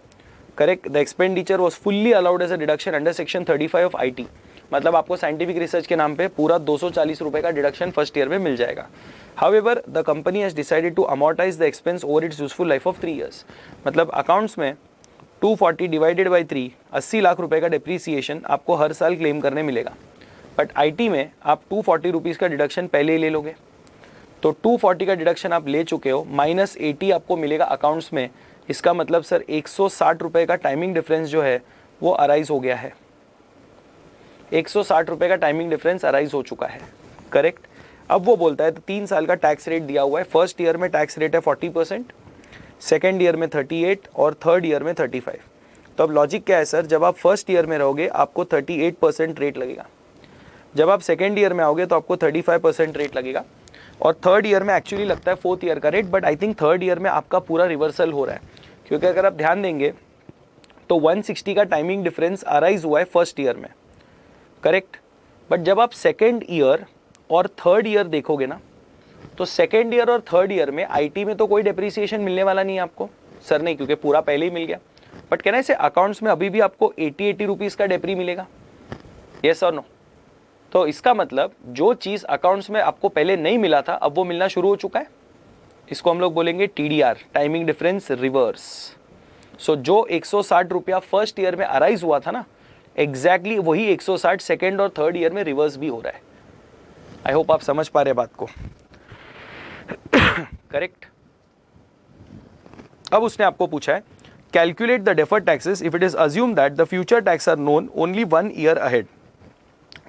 correct. The expenditure was fully allowed as a deduction under section 35 of IT, मतलब आपको साइंटिफिक रिसर्च के नाम पे पूरा 240 रुपये का डिडक्शन फर्स्ट ईयर में मिल जाएगा। However the company has decided to amortise the expense over its useful life of 3 years, मतलब अकाउंट्स में 240 डिवाइडेड बाई 3, 80 लाख रुपए का डिप्रीसिएशन आपको हर साल क्लेम करने मिलेगा। बट IT में आप 240 रुपीज़ का डिडक्शन पहले ही ले लोगे, तो 240 का डिडक्शन आप ले चुके हो, -80 आपको मिलेगा अकाउंट्स में। इसका मतलब सर 160 रुपये का टाइमिंग डिफरेंस जो है वो अराइज हो गया है, 160 रुपये का टाइमिंग डिफरेंस अराइज हो चुका है, करेक्ट। अब वो बोलता है तो 3 साल का टैक्स रेट दिया हुआ है, फर्स्ट ईयर में टैक्स रेट है 40%, सेकेंड ईयर में 38 और थर्ड ईयर में 35। तो अब लॉजिक क्या है सर, जब आप फर्स्ट ईयर में रहोगे आपको 38% रेट लगेगा, जब आप सेकेंड ईयर में आओगे तो आपको 35% रेट लगेगा, और थर्ड ईयर में एक्चुअली लगता है फोर्थ ईयर का rate, but I think third year में आपका पूरा रिवर्सल हो रहा है, क्योंकि अगर आप ध्यान देंगे तो 160 का टाइमिंग डिफरेंस अराइज हुआ है फर्स्ट ईयर में, करेक्ट। बट जब आप सेकेंड ईयर और थर्ड ईयर देखोगे ना, तो सेकेंड ईयर और थर्ड ईयर में IT में तो कोई डेप्रीसिएशन मिलने वाला नहीं है आपको, सर नहीं, क्योंकि पूरा पहले ही मिल गया। बट कहना है अकाउंट्स में अभी भी आपको 80 रुपीज़ का डेप्री मिलेगा, यस और नो। तो इसका मतलब जो चीज़ अकाउंट्स में आपको पहले नहीं मिला था अब वो मिलना शुरू हो चुका है, इसको हम लोग बोलेंगे TDR, टाइमिंग डिफरेंस रिवर्स। सो जो 160 रुपया फर्स्ट ईयर में अराइज हुआ था ना, एग्जैक्टली वही 160 सेकेंड और थर्ड ईयर में रिवर्स भी हो रहा है। आई होप आप समझ पा रहे हैं बात को, करेक्ट। अब उसने आपको पूछा है calculate the deferred taxes if it is assume that the future tax are known only 1 year ahead,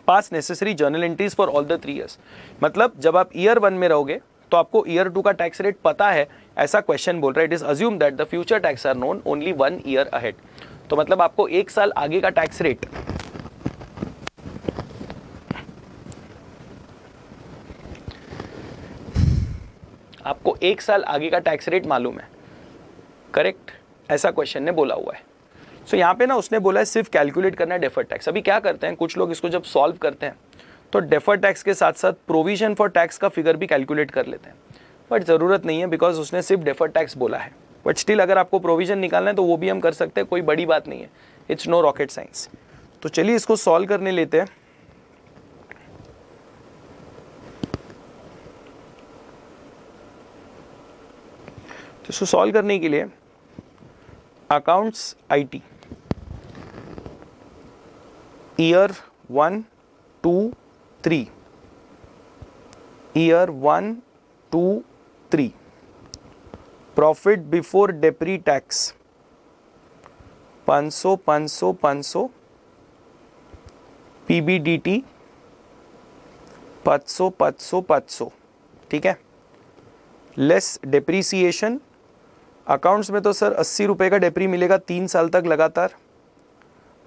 pass necessary journal entries for all the 3 years। मतलब जब आप ईयर 1 में रहोगे तो आपको ईयर 2 का टैक्स रेट पता है, ऐसा क्वेश्चन बोल रहा है। It is assume that the future tax are known only 1 year ahead, तो मतलब आपको 1 साल आगे का टैक्स रेट आपको 1 साल आगे का टैक्स रेट मालूम है, करेक्ट, ऐसा क्वेश्चन ने बोला हुआ है। सो यहाँ पे ना उसने बोला है सिर्फ कैलकुलेट करना है डेफर्ड टैक्स। अभी क्या करते हैं कुछ लोग इसको जब सॉल्व करते हैं तो डेफर्ड टैक्स के साथ साथ प्रोविजन फॉर टैक्स का फिगर भी कैलकुलेट कर लेते हैं, बट ज़रूरत नहीं है बिकॉज उसने सिर्फ डेफर्ड टैक्स बोला है। बट स्टिल अगर आपको प्रोविजन निकालना है तो वो भी हम कर सकते हैं, कोई बड़ी बात नहीं है, इट्स नो रॉकेट साइंस। तो चलिए इसको सॉल्व करने लेते हैं। तो इसको सॉल्व करने के लिए accounts IT year 1 2 3 year 1 2 3 profit before depre tax 500 500 500 PBDT 500 500 500, ठीक है, लेस डेप्रीसिएशन। अकाउंट्स में तो सर 80 रुपये का डेप्री मिलेगा 3 साल तक लगातार,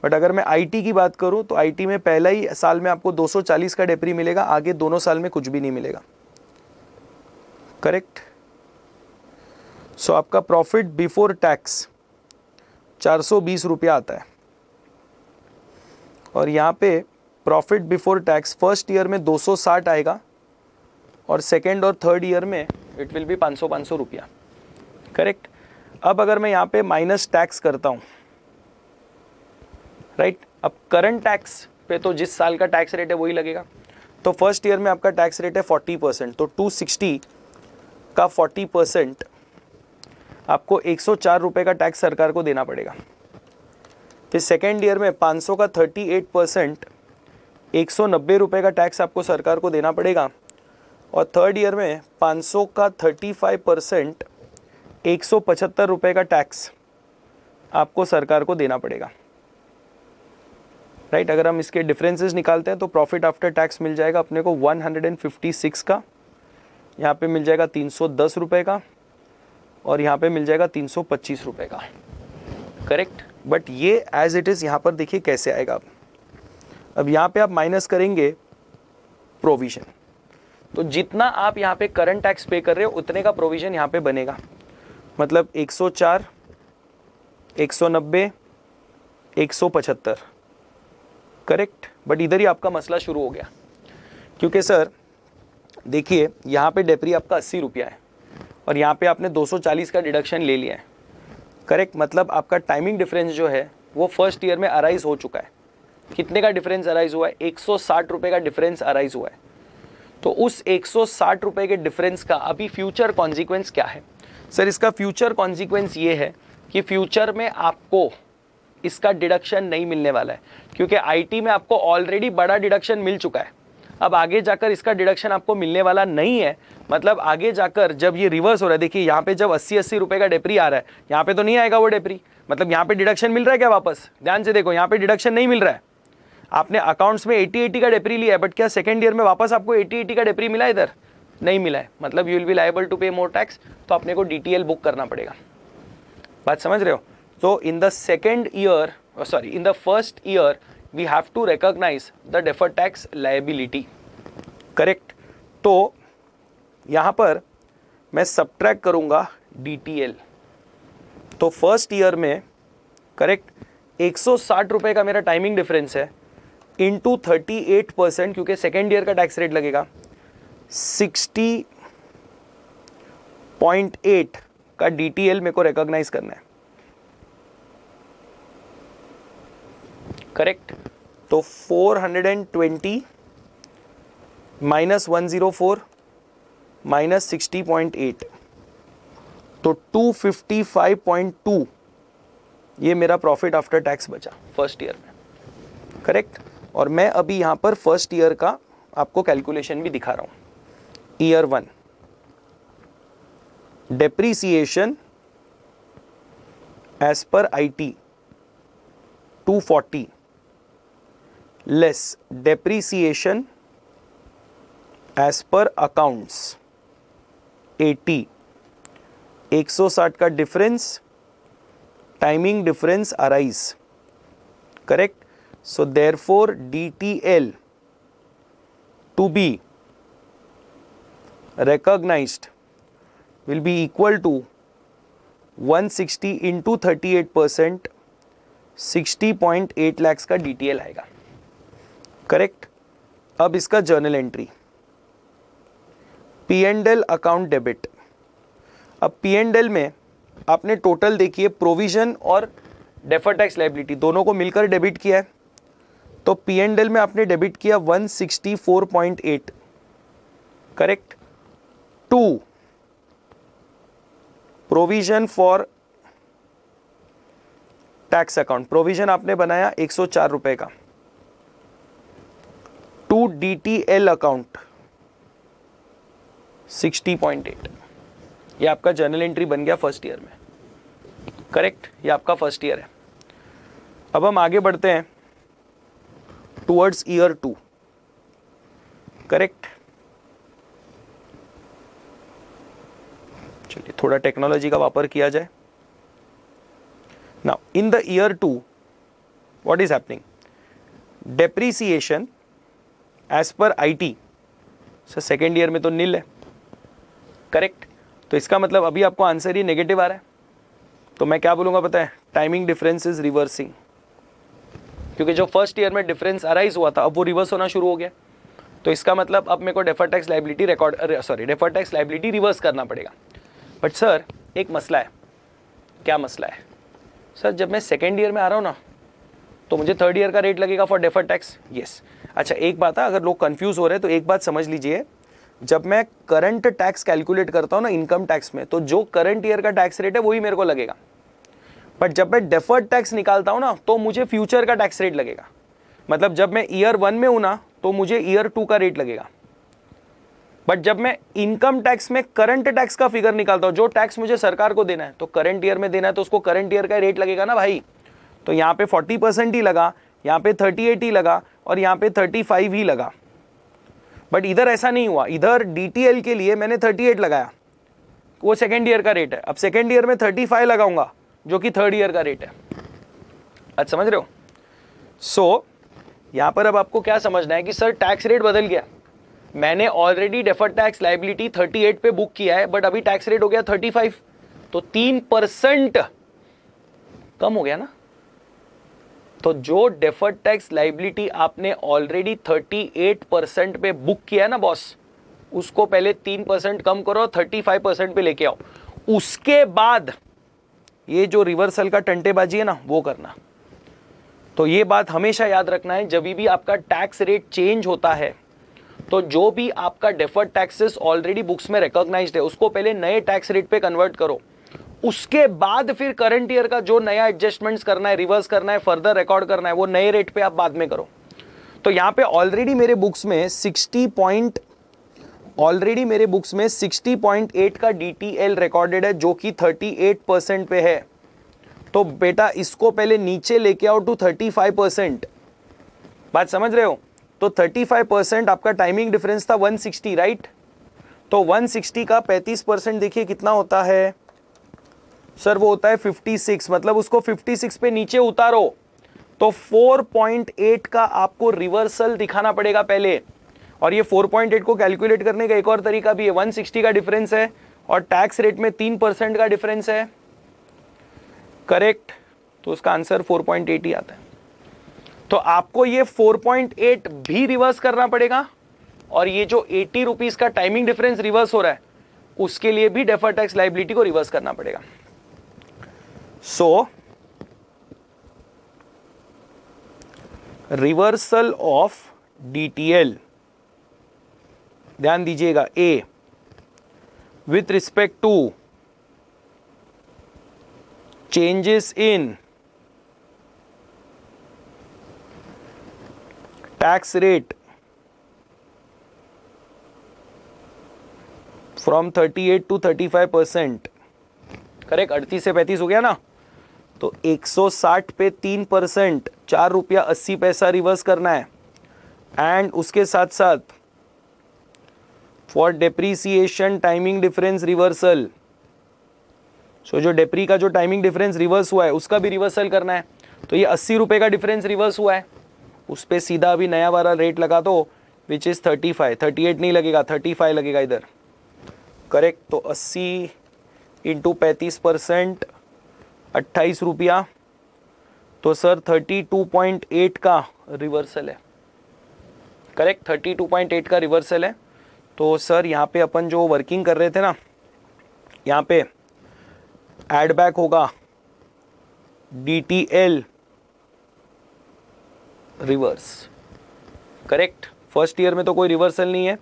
बट अगर मैं आईटी की बात करूं तो आईटी में पहला ही साल में आपको 240 का डेप्री मिलेगा, आगे दोनों साल में कुछ भी नहीं मिलेगा, करेक्ट। सो आपका प्रॉफिट बिफोर टैक्स 420 रुपया आता है, और यहाँ पे profit before tax first year में 260 आएगा और सेकेंड और थर्ड ईयर में इट विल बी 500 रुपया, करेक्ट। अब अगर मैं यहाँ पे माइनस टैक्स करता हूँ, राइट, अब करंट टैक्स पे तो जिस साल का टैक्स रेट है वही लगेगा। तो फर्स्ट ईयर में आपका टैक्स रेट है 40%, तो 260 का 40% आपको 104 रुपये का टैक्स सरकार को देना पड़ेगा। फिर सेकेंड ईयर में 500 का 38% 190 रुपये का टैक्स आपको सरकार को देना पड़ेगा, और थर्ड ईयर में 500 का 35% 175 रुपये का टैक्स आपको सरकार को देना पड़ेगा, राइट। अगर हम इसके डिफरेंसेस निकालते हैं तो प्रॉफिट आफ्टर टैक्स मिल जाएगा अपने को 156 का, यहाँ पे मिल जाएगा 310 रुपये का, और यहाँ पे मिल जाएगा 325 रुपये का, करेक्ट। बट ये एज इट इज़ यहाँ पर देखिए कैसे आएगा। अब यहाँ पे आप माइनस करेंगे प्रोविजन, तो जितना आप यहाँ पे करंट टैक्स पे कर रहे हो उतने का प्रोविजन यहाँ पे बनेगा, मतलब 104, 190, 175, करेक्ट। बट इधर ही आपका मसला शुरू हो गया, क्योंकि सर देखिए यहाँ पे डेप्री आपका 80 रुपया है और यहाँ पे आपने 240 का डिडक्शन ले लिया है, करेक्ट। मतलब आपका टाइमिंग डिफरेंस जो है वो फर्स्ट ईयर में अराइज हो चुका है। कितने का डिफरेंस अराइज हुआ है? 160 रुपये का डिफरेंस अराइज हुआ है। तो उस 160 रुपये के डिफरेंस का अभी फ्यूचर कॉन्सिक्वेंस क्या है? सर इसका फ्यूचर कॉन्सिक्वेंस ये है कि फ्यूचर में आपको इसका डिडक्शन नहीं मिलने वाला है, क्योंकि आईटी में आपको ऑलरेडी बड़ा डिडक्शन मिल चुका है। अब आगे जाकर इसका डिडक्शन आपको मिलने वाला नहीं है, मतलब आगे जाकर जब ये रिवर्स हो रहा है, देखिए यहाँ पे जब 80 रुपये का डेप्री आ रहा है, यहाँ पे तो नहीं आएगा वो डेप्री, मतलब यहाँ पे डिडक्शन मिल रहा है क्या वापस? ध्यान से देखो, यहाँ पे डिडक्शन नहीं मिल रहा है। आपने अकाउंट्स में 80 का डेप्री लिया है, बट क्या सेकेंड ईयर में वापस आपको 80 का डेप्री मिला? इधर नहीं मिला है, मतलब you will be liable to pay more tax, तो अपने को डीटीएल बुक करना पड़ेगा। बात समझ रहे हो? तो in the second year, sorry in the first year we have to recognise the deferred tax liability, correct. तो यहाँ पर मैं सब्ट्रैक्ट करूँगा डीटीएल, तो फर्स्ट ईयर में, करेक्ट, 160 रुपये का मेरा टाइमिंग डिफरेंस है, इंटू 38%, क्योंकि सेकेंड ईयर का टैक्स रेट लगेगा 60.8 का डीटीएल मेरे को रिकॉग्नाइज करना है, करेक्ट। तो 420 माइनस 104 माइनस 60.8, तो 255.2 ये मेरा प्रॉफिट आफ्टर टैक्स बचा फर्स्ट ईयर में, करेक्ट। और मैं अभी यहाँ पर फर्स्ट ईयर का आपको कैलकुलेशन भी दिखा रहा हूँ। Year 1 depreciation as per IT 240 less depreciation as per accounts 80, 160 का difference, timing difference arise, correct. So therefore DTL to be recognized will be equal to 160 into 38%, 60.8 lakhs का DTL आएगा, correct. अब इसका journal entry, P&L account debit. अब P&L में आपने total देखिए provision और डेफर्ड टैक्स लायबिलिटी दोनों को मिलकर डेबिट किया है, तो P&L में आपने डेबिट किया 164.8, correct. 2 provision for tax account, provision आपने बनाया 104 रुपए का। 2 DTL अकाउंट 60.8, ये आपका जर्नल एंट्री बन गया फर्स्ट ईयर में, करेक्ट। ये आपका फर्स्ट ईयर है। अब हम आगे बढ़ते हैं टुवर्ड्स ईयर 2, करेक्ट। चलिए थोड़ा टेक्नोलॉजी का वापर किया जाए। Now in the year 2 what is happening, depreciation as per IT sir second year में तो नील है, करेक्ट। तो इसका मतलब अभी आपको आंसर ही नेगेटिव आ रहा है, तो मैं क्या बोलूंगा पता है, टाइमिंग डिफरेंस इज रिवर्सिंग, क्योंकि जो फर्स्ट ईयर में डिफरेंस अराइज हुआ था अब वो रिवर्स होना शुरू हो गया। तो इसका मतलब अब मेरे को deferred tax liability deferred tax liability reverse करना पड़ेगा। बट सर एक मसला है। क्या मसला है सर? जब मैं सेकेंड ईयर में आ रहा हूँ ना, तो मुझे थर्ड ईयर का रेट लगेगा फॉर डेफर्ड टैक्स। यस, अच्छा एक बात है, अगर लोग कंफ्यूज हो रहे हैं तो एक बात समझ लीजिए, जब मैं करंट टैक्स कैलकुलेट करता हूँ ना इनकम टैक्स में, तो जो करंट ईयर का टैक्स रेट है वही मेरे को लगेगा। बट जब मैं डेफर्ड टैक्स निकालता हूँ ना, तो मुझे फ्यूचर का टैक्स रेट लगेगा। मतलब जब मैं ईयर 1 में हूँ ना, तो मुझे ईयर 2 का रेट लगेगा। बट जब मैं इनकम टैक्स में करंट टैक्स का फिगर निकालता हूँ, जो टैक्स मुझे सरकार को देना है, तो करंट ईयर में देना है, तो उसको करंट ईयर का रेट लगेगा ना भाई। तो यहाँ पे 40% ही लगा, यहाँ पे 38 ही लगा, और यहाँ पे 35 ही लगा। बट इधर ऐसा नहीं हुआ, इधर DTL के लिए मैंने 38 लगाया, वो सेकेंड ईयर का रेट है। अब सेकेंड ईयर में 35 लगाऊंगा, जो कि थर्ड ईयर का रेट है। आज समझ रहे हो? सो यहां पर अब आपको क्या समझना है कि सर टैक्स रेट बदल गया, मैंने ऑलरेडी डेफर्ड टैक्स लायबिलिटी 38 पे बुक किया है, बट अभी टैक्स रेट हो गया 35, तो 3% कम हो गया ना। तो जो डेफर्ड टैक्स लायबिलिटी आपने ऑलरेडी 38% पे बुक किया है ना बॉस, उसको पहले 3% कम करो, 35% पे लेके आओ। उसके बाद ये जो रिवर्सल का टंटेबाजी है ना, वो करना। तो ये बात हमेशा याद रखना है, जब भी आपका टैक्स रेट चेंज होता है, तो जो भी आपका डेफर्ड टैक्सेस ऑलरेडी बुक्स में रिकॉग्नाइज्ड है, उसको पहले नए टैक्स रेट पे कन्वर्ट करो। उसके बाद फिर करंट ईयर का जो नया एडजस्टमेंट्स करना है, रिवर्स करना है, फर्दर रिकॉर्ड करना है, वो नए रेट पे आप बाद में करो। तो यहाँ पे ऑलरेडी मेरे बुक्स में 60.8 का DTL रिकॉर्डेड है, जो कि 38% पे है। तो बेटा इसको पहले नीचे लेके आओ टू 35%। बात समझ रहे हो? तो 35% आपका टाइमिंग डिफरेंस था 160, राइट। तो 160 का 35% देखिए कितना होता है सर, वो होता है 56। मतलब उसको 56 पे नीचे उतारो, तो 4.8 का आपको रिवर्सल दिखाना पड़ेगा पहले। और ये 4.8 को कैलकुलेट करने का एक और तरीका भी है, 160 का डिफरेंस है और टैक्स रेट में 3% का डिफरेंस है, करेक्ट। तो उसका आंसर 4.8 ही आता है। तो आपको ये 4.8 भी रिवर्स करना पड़ेगा, और ये जो 80 रुपीज का टाइमिंग डिफरेंस रिवर्स हो रहा है, उसके लिए भी डेफर्ड टैक्स लायबिलिटी को रिवर्स करना पड़ेगा। सो रिवर्सल ऑफ DTL, ध्यान दीजिएगा, a with respect to changes in tax rate from 38 to 35%, correct. 38 से 35 हो गया ना, तो 160 पे 3%, 4 रुपया 80 पैसा रिवर्स करना है। एंड उसके साथ साथ for depreciation timing difference reversal, so जो डेप्री का जो टाइमिंग डिफरेंस रिवर्स हुआ है उसका भी रिवर्सल करना है। तो ये 80 रुपए का डिफरेंस रिवर्स हुआ है, उस पर सीधा अभी नया वाला रेट लगा दो, विच इज 35। 38 नहीं लगेगा, 35 लगेगा इधर, करेक्ट। तो 80 इंटू 35%, 28 रुपया, तो सर 32.8 का रिवर्सल है, करेक्ट, 32.8 का रिवर्सल है। तो सर यहाँ पे अपन जो वर्किंग कर रहे थे ना, यहाँ पे एड बैक होगा DTL reverse, correct. First year में तो कोई रिवर्सल नहीं है,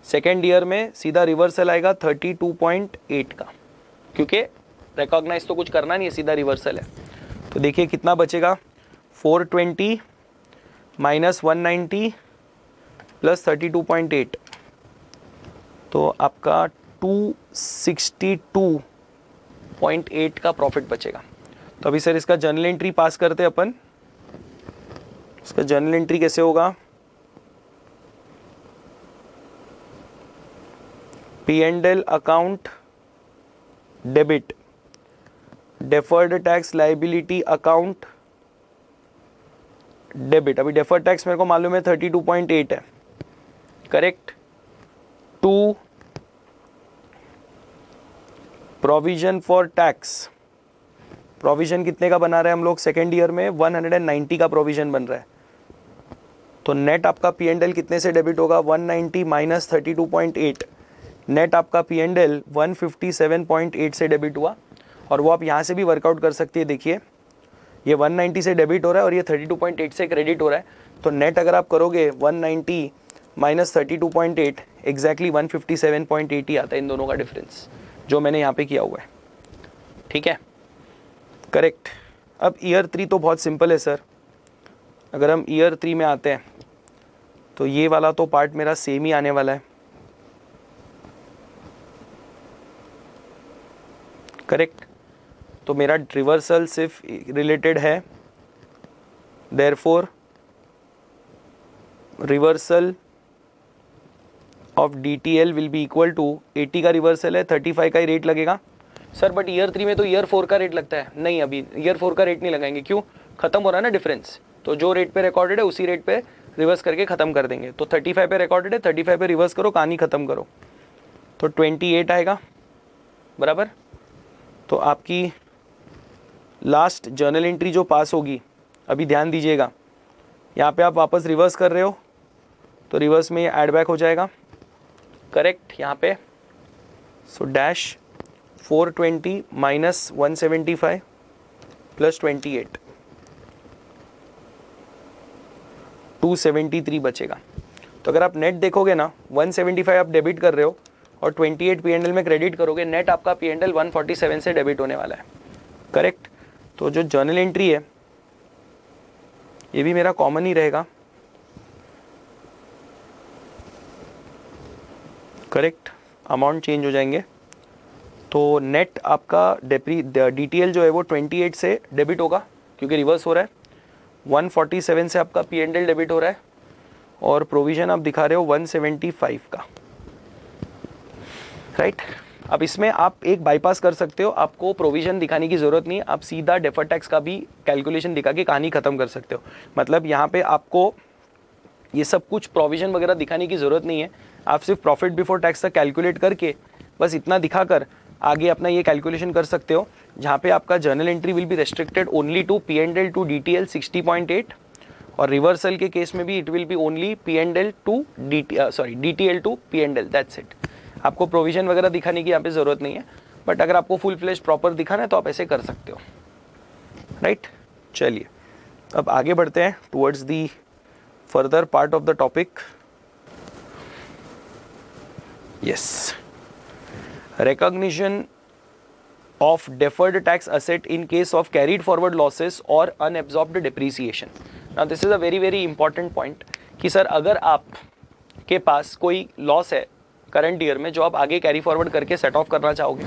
सेकेंड ईयर में सीधा रिवर्सल आएगा 32.8 का, क्योंकि रिकॉग्नाइज तो कुछ करना नहीं है, सीधा रिवर्सल है। तो देखिए कितना बचेगा, 420 माइनस 190 प्लस 32.8, तो आपका 262.8 का प्रॉफिट बचेगा। तो अभी सर इसका जर्नल एंट्री पास करते हैं अपन। इसका जर्नल एंट्री कैसे होगा, P&L account debit, deferred tax liability account debit. अभी डेफर्ड टैक्स मेरे को मालूम है 32.8 है, correct. To provision for tax, provision कितने का बना रहे हैं हम लोग सेकेंड ईयर में, 190 का प्रोविजन बन रहा है। तो नेट आपका P&L कितने से डेबिट होगा, 190 माइनस 32.8, नेट आपका P&L 157.8 से डेबिट हुआ। और वो आप यहाँ से भी वर्कआउट कर सकती है, देखिए ये 190 से डेबिट हो रहा है और ये 32.8 से क्रेडिट हो रहा है। तो नेट अगर आप करोगे 190 माइनस 32.8 एग्जैक्टली 157.8 ही आता है, इन दोनों का डिफरेंस जो मैंने यहाँ पे किया हुआ है, ठीक है, करेक्ट। अब ईयर 3 तो बहुत सिंपल है सर। अगर हम ईयर 3 में आते हैं तो ये वाला तो पार्ट मेरा सेम ही आने वाला है, करेक्ट। तो मेरा रिवर्सल सिर्फ रिलेटेड है, therefore reversal of DTL will be equal to 80 का रिवर्सल है, 35 का ही रेट लगेगा सर। बट ईयर 3 में तो ईयर 4 का रेट लगता है, नहीं अभी ईयर 4 का रेट नहीं लगाएंगे, क्यों, खत्म हो रहा है ना डिफरेंस। तो जो रेट पे रिकॉर्डेड है उसी रेट पे रिवर्स करके ख़त्म कर देंगे। तो 35 पे रिकॉर्डेड है, 35 पे रिवर्स करो, कहानी ख़त्म करो, तो 28 आएगा, बराबर। तो आपकी लास्ट जर्नल एंट्री जो पास होगी, अभी ध्यान दीजिएगा, यहाँ पे आप वापस रिवर्स कर रहे हो तो रिवर्स में ये ऐड बैक हो जाएगा, करेक्ट। यहाँ पे सो डैश 420 माइनस 175 प्लस 28, 273 बचेगा। तो अगर आप नेट देखोगे ना, 175 आप डेबिट कर रहे हो और 28 P&L में क्रेडिट करोगे, नेट आपका P&L 147 से डेबिट होने वाला है, करेक्ट। तो जो जर्नल एंट्री है ये भी मेरा कॉमन ही रहेगा, करेक्ट, अमाउंट चेंज हो जाएंगे। तो नेट आपका DTL जो है वो 28 से डेबिट होगा क्योंकि रिवर्स हो रहा है, 147 से आपका P&L डेबिट हो रहा है और प्रोविजन आप दिखा रहे हो 175 का, राइट। अब इसमें आप एक बाईपास कर सकते हो, आपको प्रोविजन दिखाने की ज़रूरत नहीं है, आप सीधा डेफर्ड टैक्स का भी कैलकुलेशन दिखा के कहानी ख़त्म कर सकते हो। मतलब यहाँ पे आपको ये सब कुछ प्रोविजन वगैरह दिखाने की ज़रूरत नहीं है, आप सिर्फ प्रॉफिट बिफोर टैक्स तक कैलकुलेट करके बस इतना दिखाकर आगे अपना ये कैलकुलेशन कर सकते हो, जहाँ पे आपका journal entry will be restricted only to P&L to DTL 60.8 और रिवर्सल के केस में भी it will be only P&L to DTL to P&L, that's it. आपको प्रोविजन वगैरह दिखाने की यहाँ पे ज़रूरत नहीं है, बट अगर आपको फुल फ्लेश प्रॉपर दिखाना है तो आप ऐसे कर सकते हो, राइट। चलिए अब आगे बढ़ते हैं towards the further part of the topic. Yes, recognition of deferred tax asset in case of carried forward losses or unabsorbed depreciation. Now this is a very important point कि सर अगर आप के पास कोई लॉस है current year में जो आप आगे कैरी फॉरवर्ड करके सेट ऑफ करना चाहोगे,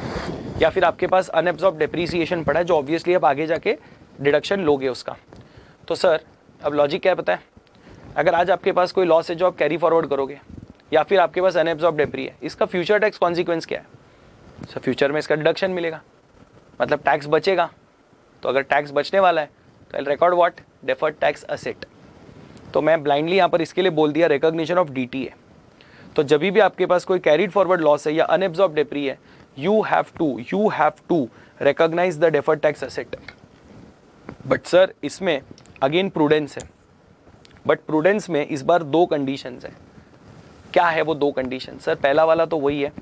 या फिर आपके पास अनएब्जॉर्ब डेप्रीसिएशन पड़ा है जो ऑब्वियसली आप आगे जाके डिडक्शन लोगे उसका, तो सर अब लॉजिक क्या है पता है, अगर आज आपके पास कोई लॉस है जो आप कैरी फॉरवर्ड करोगे या फिर आपके पास अनएब्जॉर्ब डेप्री है, इसका फ्यूचर टैक्स कॉन्सिक्वेंस क्या है, सर फ्यूचर में इसका डिडक्शन मिलेगा, मतलब टैक्स बचेगा। तो अगर टैक्स बचने वाला है तो I record what, deferred tax asset. तो मैं ब्लाइंडली यहाँ पर इसके लिए बोल दिया रिकॉग्निशन ऑफ DTA। तो जब भी आपके पास कोई कैरिड फॉरवर्ड लॉस है या अनएब्जॉर्ब डेप्री है, you have to recognise the deferred tax asset. But sir इसमें अगेन प्रूडेंस है, बट प्रूडेंस में इस बार दो कंडीशंस हैं। क्या है वो दो कंडीशन? सर पहला वाला तो वही है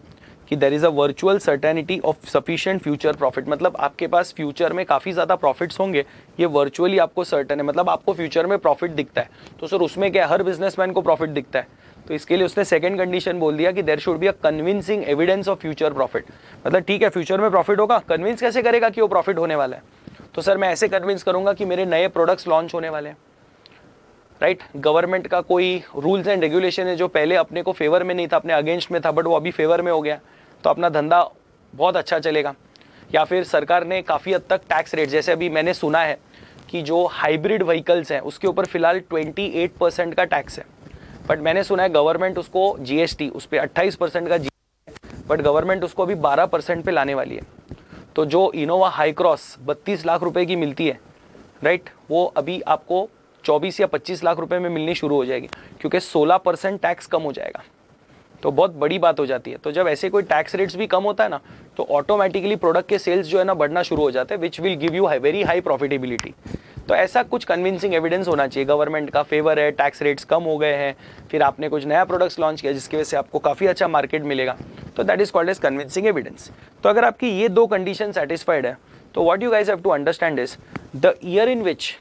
कि there is a virtual certainty of sufficient future profit, मतलब आपके पास फ्यूचर में काफ़ी ज़्यादा प्रॉफिट्स होंगे, ये वर्चुअली आपको सर्टन है, मतलब आपको फ्यूचर में प्रॉफिट दिखता है। तो सर उसमें क्या, हर बिजनेसमैन को प्रॉफिट दिखता है, तो इसके लिए उसने सेकंड कंडीशन बोल दिया कि there should be a convincing evidence of future profit. मतलब ठीक है फ्यूचर में प्रॉफिट होगा, कन्विंस कैसे करेगा कि वो प्रॉफिट होने वाला है? तो सर मैं ऐसे कन्विंस करूंगा कि मेरे नए प्रोडक्ट्स लॉन्च होने वाले हैं, राइट। गवर्नमेंट का कोई रूल्स एंड रेगुलेशन है जो पहले अपने को फेवर में नहीं था, अपने अगेंस्ट में था, बट वो अभी फेवर में हो गया, तो अपना धंधा बहुत अच्छा चलेगा। या फिर सरकार ने काफ़ी हद तक टैक्स रेट, जैसे अभी मैंने सुना है कि जो हाइब्रिड व्हीकल्स हैं उसके ऊपर फिलहाल 28% का टैक्स है, बट मैंने सुना है गवर्नमेंट उसको जीएसटी उस पर 28% का बट गवर्नमेंट उसको अभी 12% पे लाने वाली है। तो जो इनोवा हाई क्रॉस 32 लाख रुपए की मिलती है, राइट, वो अभी आपको 24 या 25 लाख रुपए में मिलनी शुरू हो जाएगी, क्योंकि 16% टैक्स कम हो जाएगा। तो बहुत बड़ी बात हो जाती है। तो जब ऐसे कोई टैक्स रेट्स भी कम होता है ना, तो ऑटोमेटिकली प्रोडक्ट के सेल्स जो है ना बढ़ना शुरू हो जाते हैं, which will give you very high profitability. तो ऐसा कुछ कन्विंसिंग एविडेंस होना चाहिए, गवर्नमेंट का फेवर है, टैक्स रेट्स कम हो गए हैं, फिर आपने कुछ नया प्रोडक्ट्स लॉन्च किया जिसकी वजह से आपको काफ़ी अच्छा मार्केट मिलेगा, तो that is called as convincing evidence. तो अगर आपकी ये दो कंडीशन सेटिस्फाइड है, तो what you guys have to understand is the year in which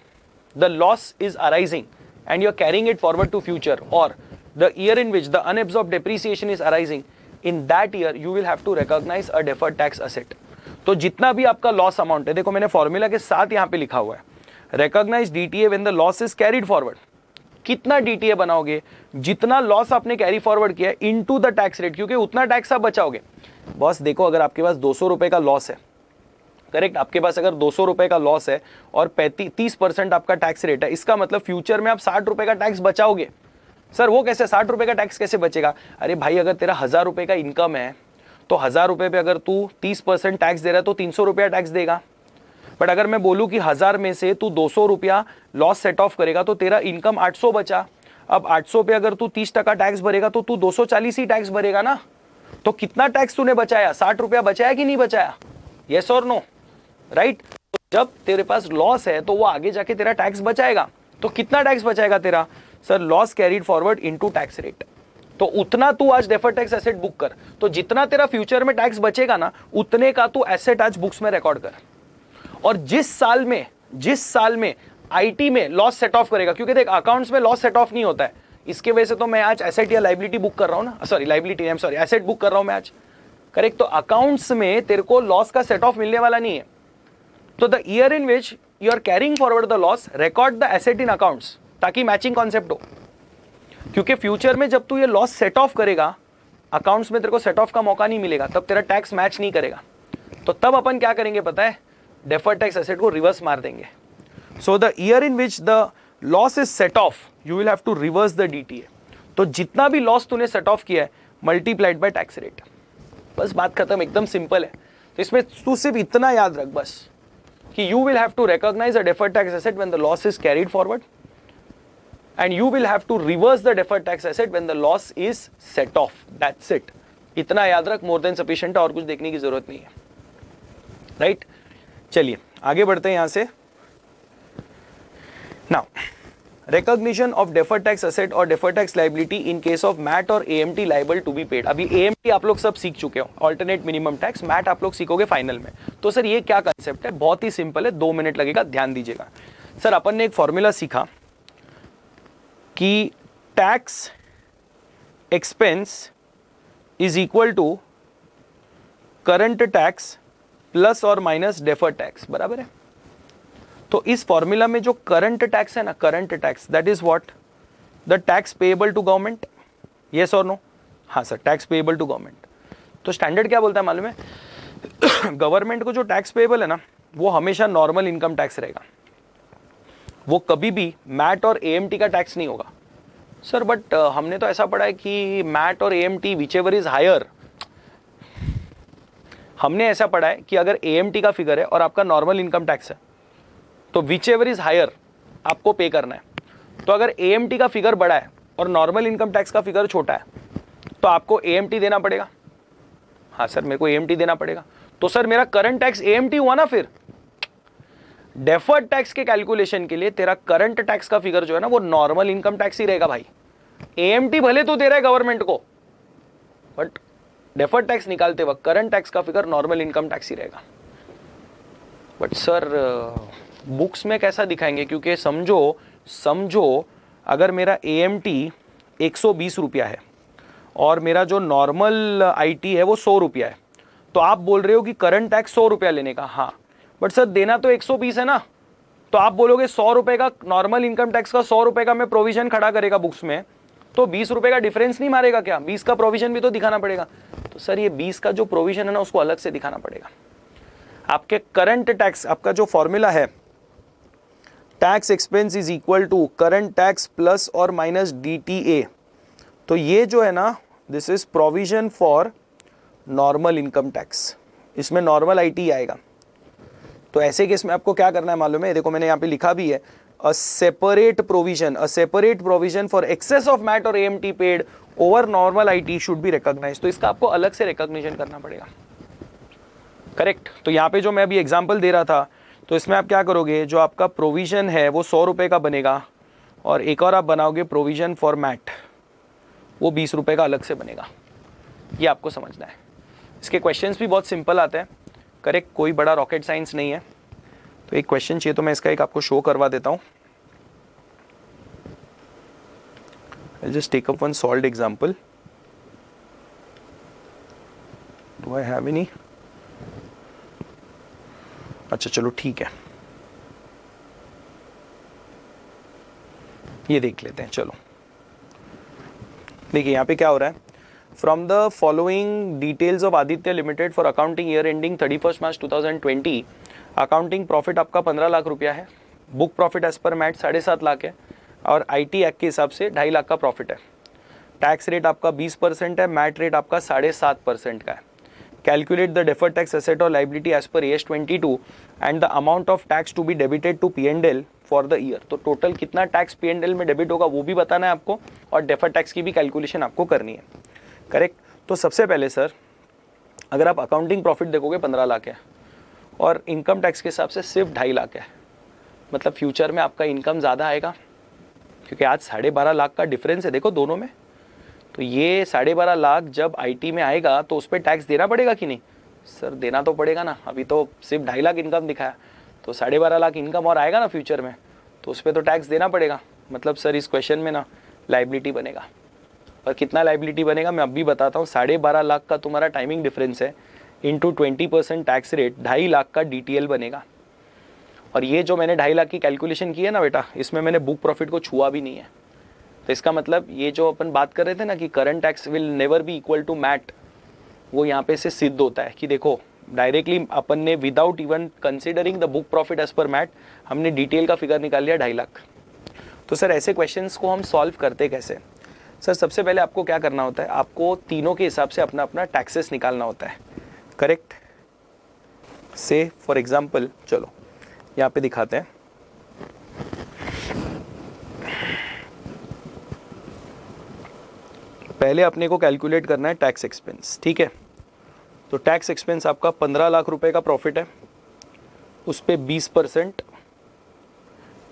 the loss is arising and you're carrying it forward to future, or the year in which the unabsorbed depreciation is arising, in that year you will have to recognize a deferred tax asset. तो जितना भी आपका loss amount है, देखो मैंने formula के साथ यहाँ पे लिखा हुआ है, recognize DTA when the loss is carried forward। कितना DTA बनाओगे? जितना लॉस आपने कैरी फॉरवर्ड किया इनटू द टैक्स रेट, क्योंकि उतना टैक्स आप बचाओगे। बॉस देखो, अगर आपके पास 200 रुपए का लॉस है, करेक्ट, आपके पास अगर 200 रुपए का लॉस है और 30% आपका टैक्स रेट है, इसका मतलब फ्यूचर में आप 60 रुपए का टैक्स बचाओगे। सर वो कैसे, 60 रुपए का टैक्स कैसे बचेगा? अरे भाई, अगर तेरा 1000 रुपए का इनकम है तो 1000 रुपए पे अगर तू 30% टैक्स दे रहा है तो 300 रुपया टैक्स देगा। बट अगर मैं बोलूँ कि 1000 में से तू 200 रुपया लॉस सेट ऑफ करेगा तो तेरा इनकम 800 बचा। अब 800 पे अगर तू 30% टैक्स भरेगा तो तू 240 ही टैक्स भरेगा ना। तो कितना टैक्स तूने बचाया? 60 रुपया बचाया कि नहीं बचाया? येस और नो, राइट। तो जब तेरे पास लॉस है तो वो आगे जाके तेरा टैक्स बचाएगा। तो कितना टैक्स बचाएगा तेरा? Sir loss carried forward into tax rate, तो उतना तू आज डेफर्ड टैक्स एसेट बुक कर। तो जितना तेरा फ्यूचर में टैक्स बचेगा ना, उतने का तू एसेट आज बुक्स में रिकॉर्ड कर। और जिस साल में आईटी में लॉस सेट ऑफ करेगा, क्योंकि देख अकाउंट्स में लॉस सेट ऑफ नहीं होता है, इसके वजह से तो मैं आज एसेट या लाइबिलिटी बुक कर रहा हूं ना, sorry liability I am sorry asset book कर रहा हूं मैं आज, करेक्ट। तो अकाउंट्स में तेरे को लॉस का सेट ऑफ मिलने वाला नहीं है। तो the year in which you are carrying forward the loss, record the asset in accounts, ताकि मैचिंग कॉन्सेप्ट हो। क्योंकि फ्यूचर में जब तू ये लॉस सेट ऑफ करेगा, अकाउंट्स में तेरे को सेट ऑफ का मौका नहीं मिलेगा, तब तेरा टैक्स मैच नहीं करेगा। तो तब अपन क्या करेंगे पता है? डेफर्ड टैक्स एसेट को रिवर्स मार देंगे। So the year in which the loss is set off, you will have to reverse the DTA. तो जितना भी लॉस तूने सेट ऑफ किया है, मल्टीप्लाइड बाय टैक्स रेट, बस बात खत्म, एकदम सिंपल है। तो इसमें तू सिर्फ इतना याद रख बस कि you will have to recognise a deferred tax asset when the loss is carried forward, and you will have to reverse the deferred tax asset when the loss is set off. That's it. इतना याद रख, more than sufficient है, और कुछ देखने की जरूरत नहीं है, राइट। चलिए आगे बढ़ते हैं यहां से। Now, recognition of deferred tax asset or deferred tax liability in case of MAT और AMT liable to be paid। अभी AMT आप लोग सब सीख चुके हो, alternate minimum tax, MAT आप लोग सीखोगे फाइनल में। तो सर ये क्या कंसेप्ट है? बहुत ही सिंपल है, 2 मिनट लगेगा, ध्यान दीजिएगा। सर अपन ने एक फॉर्मूला सीखा कि tax expense is equal to current tax plus और माइनस डेफर्ड टैक्स, बराबर है। तो इस फॉर्मूला में जो करंट टैक्स है ना, current tax, that is what? The tax payable to government. Yes और नो? हाँ sir, tax payable to government. तो स्टैंडर्ड क्या बोलता है मालूम है? गवर्नमेंट को जो टैक्स पेएबल है ना, वो हमेशा नॉर्मल इनकम टैक्स रहेगा, वो कभी भी मैट और एएमटी का टैक्स नहीं होगा। सर बट हमने तो ऐसा पढ़ा है कि mat or EMT whichever is higher. हमने ऐसा पढ़ा है कि अगर एएमटी का फिगर है और आपका नॉर्मल इनकम टैक्स है, तो विचएवर इज हायर आपको पे करना है। तो अगर एएमटी का फिगर बड़ा है और नॉर्मल इनकम टैक्स का फिगर छोटा है, तो आपको एएमटी देना पड़ेगा। हाँ सर, मेरे को एएमटी देना पड़ेगा। तो सर मेरा करंट टैक्स एएमटी हुआ ना, फिर डेफर्ड टैक्स के कैलकुलेशन के लिए तेरा करंट टैक्स का फिगर जो है ना वो नॉर्मल इनकम टैक्स ही रहेगा भाई। एएमटी भले तो दे रहा है गवर्नमेंट को, बट डेफर्ड टैक्स निकालते वक्त करंट टैक्स का फिगर नॉर्मल इनकम टैक्स ही रहेगा। बट सर बुक्स में कैसा दिखाएंगे, क्योंकि समझो अगर मेरा एएमटी 120 रुपया है और मेरा जो नॉर्मल आईटी है वो 100 रुपया है, तो आप बोल रहे हो कि करंट टैक्स 100 रुपया लेने का। हाँ बट सर देना तो 120 है ना, तो आप बोलोगे 100 रुपए का नॉर्मल इनकम टैक्स का 100 रुपए का मैं प्रोविजन खड़ा करेगा बुक्स में, तो 20 रुपए का डिफरेंस नहीं मारेगा क्या? 20 का प्रोविजन भी तो दिखाना पड़ेगा। तो सर ये 20 का जो प्रोविजन है ना उसको अलग से दिखाना पड़ेगा। आपके करंट टैक्स, आपका जो फॉर्मूला है tax expense is equal to current tax plus और माइनस DTA, तो ये जो है ना this is provision for normal income tax, इसमें नॉर्मल आईटी आएगा। तो ऐसे केस में आपको क्या करना है मालूम है, देखो मैंने यहाँ पे लिखा भी है, a separate provision for excess of MAT or AMT paid over normal IT should be recognised. तो इसका आपको अलग से रिकॉग्निशन करना पड़ेगा, करेक्ट। तो यहाँ पे जो मैं अभी एग्जांपल दे रहा था, तो इसमें आप क्या करोगे, जो आपका प्रोविजन है वो 100 रुपये का बनेगा और एक और आप बनाओगे प्रोविजन फॉर मैट, वो 20 रुपये का अलग से बनेगा। ये आपको समझना है। इसके क्वेश्चंस भी बहुत सिंपल आते हैं, करेक्ट, कोई बड़ा रॉकेट साइंस नहीं है। तो एक क्वेश्चन चाहिए तो मैं इसका एक आपको शो करवा देता हूँ। I'll just take up one solved example. Do I have any? अच्छा चलो ठीक है, ये देख लेते हैं। चलो देखिए यहाँ पे क्या हो रहा है, from the following details of Aditya limited for accounting year ending 31 March 2020, accounting profit आपका 15 लाख रुपया है, book profit as per MAT 7.5 lakh है और आईटी एक्ट के हिसाब से 2.5 लाख का प्रॉफिट है। टैक्स रेट आपका 20% है, मैट रेट आपका 7.5% का है। Calculate the deferred tax asset और liability as per AS 22 and the amount of tax to be debited to P&L for the year. तो टोटल कितना टैक्स P&L में डेबिट होगा वो भी बताना है आपको और डेफर्ड टैक्स की भी कैलकुलेशन आपको करनी है, करेक्ट। तो सबसे पहले सर अगर आप अकाउंटिंग प्रॉफिट देखोगे 15 लाख है और इनकम टैक्स के हिसाब से सिर्फ 2.5 लाख है, मतलब फ्यूचर में आपका इनकम ज़्यादा आएगा क्योंकि आज 12.5 लाख का डिफरेंस है देखो दोनों में। तो ये 12.5 लाख जब आईटी में आएगा तो उस पर टैक्स देना पड़ेगा कि नहीं? सर देना तो पड़ेगा ना, अभी तो सिर्फ 2.5 लाख इनकम दिखाया, तो 12.5 लाख इनकम और आएगा ना फ्यूचर में, तो उस पर तो टैक्स देना पड़ेगा। मतलब सर इस क्वेश्चन में ना लाइबिलिटी बनेगा, और कितना लाइबिलिटी बनेगा मैं अभी बताता हूँ। 12.5 लाख का तुम्हारा टाइमिंग डिफरेंस है इंटू 20% टैक्स रेट, 2.5 लाख का DTL बनेगा। और ये जो मैंने 2.5 लाख की कैलकुलेशन की है ना बेटा, इसमें मैंने बुक प्रॉफिट को छुआ भी नहीं है। तो इसका मतलब ये जो अपन बात कर रहे थे ना कि current tax will never be equal to MAT, वो यहाँ पे से सिद्ध होता है कि देखो डायरेक्टली अपन ने without even considering the book profit as per MAT हमने DTL का फिगर निकाल लिया 2.5 लाख। तो सर ऐसे क्वेश्चंस को हम सॉल्व करते कैसे? सर सबसे पहले आपको क्या करना होता है, आपको तीनों के हिसाब से अपना अपना टैक्सेस निकालना होता है, करेक्ट। से फॉर एग्जाम्पल चलो यहाँ पे दिखाते हैं। पहले अपने को कैलकुलेट करना है टैक्स एक्सपेंस, ठीक है। तो टैक्स एक्सपेंस आपका 15 लाख रुपए का प्रॉफिट है, उस पे 20%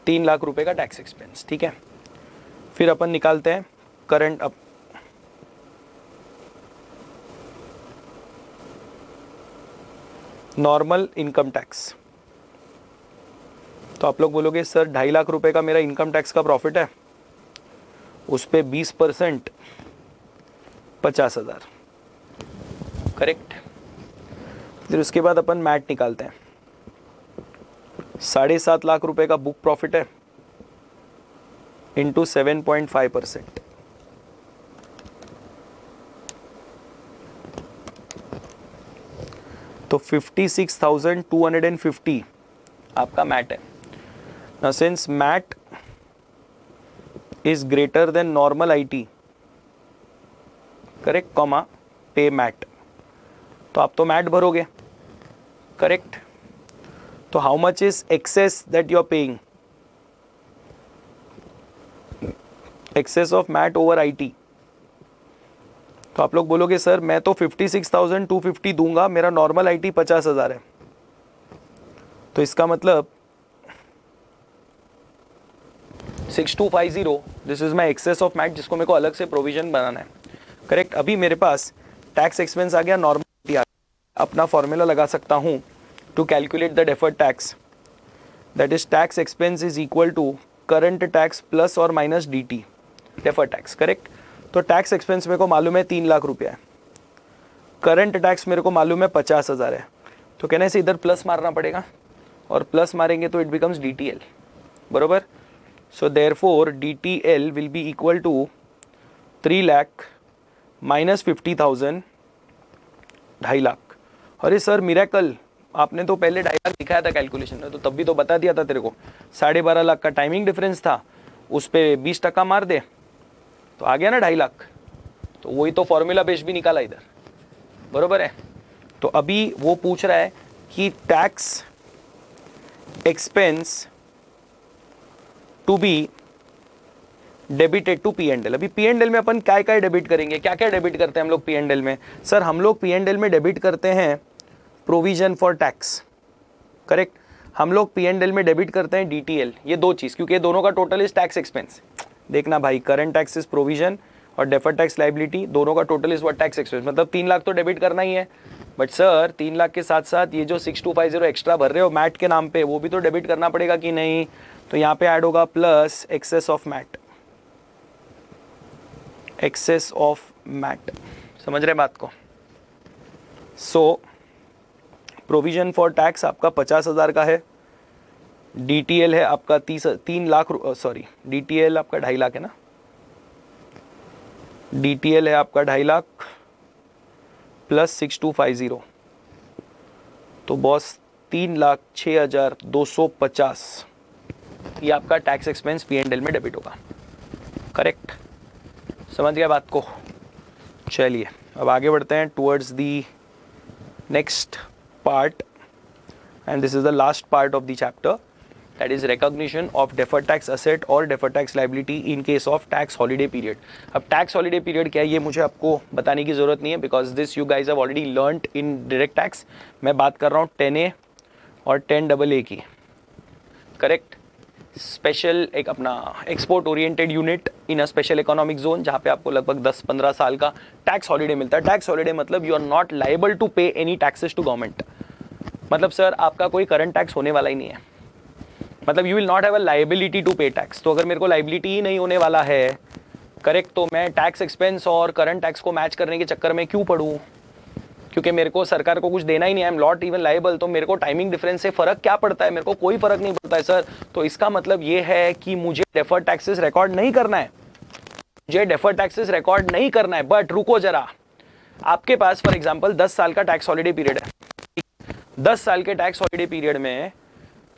3 लाख रुपए का टैक्स एक्सपेंस, ठीक है। फिर अपन निकालते हैं current up normal income tax. तो आप लोग बोलोगे सर 2.5 लाख रुपए का मेरा इनकम टैक्स का प्रॉफिट है, उस पे 20% 50,000, करेक्ट। फिर उसके बाद अपन मैट निकालते हैं। 7.5 लाख रुपए का बुक प्रॉफिट है इंटू 7.5%, तो 56,250 आपका मैट है। Now since MAT is greater than normal IT, correct, comma pay MAT, तो आप तो मैट भरोगे, करेक्ट। तो how much is excess that you are paying, excess of MAT over IT. तो आप लोग बोलोगे सर मैं तो 56,250 दूंगा, मेरा नॉर्मल आईटी 50,000 है। तो इसका मतलब 6250, this is my excess of MAT जिसको मेरे को अलग से प्रोविजन बनाना है. करेक्ट. अभी मेरे पास टैक्स एक्सपेंस आ गया, नॉर्मल आ गया. अपना फॉर्मूला लगा सकता हूँ to calculate the deferred tax. That is tax expense is equal to current tax plus और minus dt deferred tax. Correct. तो टैक्स एक्सपेंस मेरे को मालूम है 3 लाख रुपया है. करंट टैक्स मेरे को मालूम है 50,000 है. तो कहने से इधर प्लस मारना पड़ेगा और प्लस मारेंगे तो इट बिकम्स DTL. बरोबर. So therefore DTL will be equal to 3 lakh minus 50,000, 2.5 lakh. अरे सर मिरेकल, आपने तो पहले 2.5 लाख दिखाया था कैलकुलेशन में, तो तब भी तो बता दिया था तेरे को. 12.5 लाख का टाइमिंग डिफरेंस था, उस पर 20% मार दे तो आ गया ना 2.5 लाख. तो वही तो फॉर्मूला बेस भी निकाला इधर. बरोबर है. तो अभी वो पूछ रहा है कि tax expense to be debited to P&L. अभी P&L में अपन क्या क्या डेबिट करेंगे, क्या क्या डेबिट करते हैं हम लोग P&L में. सर हम लोग P&L में डेबिट करते हैं प्रोविजन फॉर टैक्स. करेक्ट. हम लोग P&L में डेबिट करते हैं DTL. ये दो चीज़, क्योंकि ये दोनों का टोटल इज टैक्स एक्सपेंस. देखना भाई, करंट टैक्स इज प्रोविजन और डेफर्ड टैक्स लाइबिलिटी, दोनों का total is what tax expense. मतलब 3 लाख तो डेबिट करना ही है. बट सर 3 लाख के साथ साथ ये जो 6250 एक्स्ट्रा भर रहे हो मैट के नाम पे, वो भी तो डेबिट करना पड़ेगा कि नहीं. तो यहाँ पे ऐड होगा plus excess of MAT. Excess of MAT, समझ रहे बात को. सो प्रोविजन फॉर टैक्स आपका 50,000 का है. DTL है आपका 3 लाख, सॉरी DTL आपका 2.5 लाख है ना. DTL है आपका 2.5 लाख प्लस 6250, तो बॉस 3,06,250 ये आपका टैक्स एक्सपेंस P&L में डेबिट होगा. करेक्ट. समझ गया बात को. चलिए अब आगे बढ़ते हैं towards the next part, and this is the last part of the chapter, that is recognition of deferred tax asset or deferred tax liability in case of tax holiday period. अब tax holiday period क्या है ये मुझे आपको बताने की ज़रूरत नहीं है, because this you guys have already learnt in direct tax. मैं बात कर रहा हूँ 10A और 10AA की. करेक्ट. स्पेशल एक अपना export oriented unit in a special economic zone, जहाँ पे आपको लगभग 10-15 साल का टैक्स हॉलीडे मिलता है. टैक्स हॉलीडे मतलब you are not liable to pay any taxes to government. मतलब सर आपका कोई करंट टैक्स होने वाला ही नहीं है. मतलब you will not have a liability to pay tax. तो अगर मेरे को लाइबिलिटी ही नहीं होने वाला है, करेक्ट, तो मैं टैक्स एक्सपेंस और करंट टैक्स को मैच करने के चक्कर में क्यों पढ़ूँ, क्योंकि मेरे को सरकार को कुछ देना ही नहीं है. आई एम नॉट इवन लाइबल. तो मेरे को टाइमिंग डिफरेंस से फर्क क्या पड़ता है, मेरे को कोई फर्क नहीं पड़ता है सर. तो इसका मतलब ये है कि मुझे डेफर्ड टैक्सेस रिकॉर्ड नहीं करना है, मुझे डेफर्ड टैक्सेस रिकॉर्ड नहीं करना है. बट रुको जरा, आपके पास फॉर एग्जाम्पल 10 साल का टैक्स हॉलीडे पीरियड है. 10 साल के टैक्स हॉलीडे पीरियड में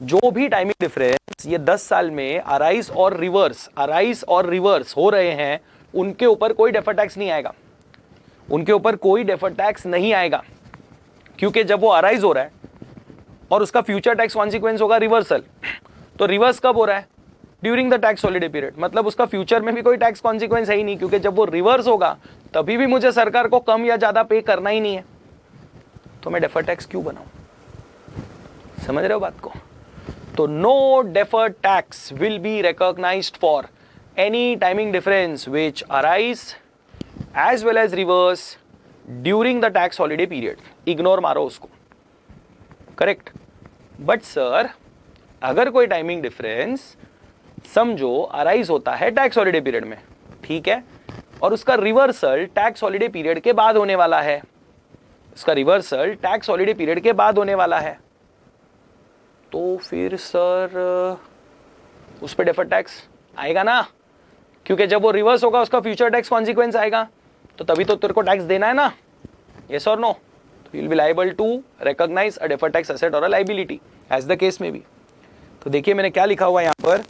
जो भी टाइमिंग डिफरेंस ये 10 साल में अराइज और रिवर्स हो रहे हैं, उनके ऊपर कोई डेफर्ड टैक्स नहीं आएगा. उनके ऊपर कोई डेफर्ड टैक्स नहीं आएगा, क्योंकि जब वो अराइज हो रहा है और उसका फ्यूचर टैक्स कॉन्सिक्वेंस होगा रिवर्सल. तो रिवर्स कब हो रहा है, during the tax holiday period. मतलब उसका फ्यूचर में भी कोई टैक्स कॉन्सिक्वेंस है ही नहीं, क्योंकि जब वो रिवर्स होगा तभी भी मुझे सरकार को कम या ज्यादा पे करना ही नहीं है. तो मैं डेफर्ड टैक्स क्यों बनाऊं. समझ रहे हो बात को. तो no deferred tax will be recognised for any timing difference which arise as well as reverse during the tax holiday period. Ignore मारो उसको. करेक्ट. बट सर अगर कोई टाइमिंग डिफरेंस समझो अराइज होता है टैक्स हॉलीडे पीरियड में, ठीक है, और उसका रिवर्सल टैक्स हॉलीडे पीरियड के बाद होने वाला है, उसका रिवर्सल टैक्स हॉलीडे पीरियड के बाद होने वाला है, तो फिर सर उस पर डेफर्ड टैक्स आएगा ना, क्योंकि जब वो रिवर्स होगा उसका फ्यूचर टैक्स कॉन्सिक्वेंस आएगा. तो तभी तो तेरे को टैक्स देना है ना. यस और नो. तो you will be liable to recognise a deferred tax asset और a liability as the case में बी. तो देखिए मैंने क्या लिखा हुआ है यहाँ पर,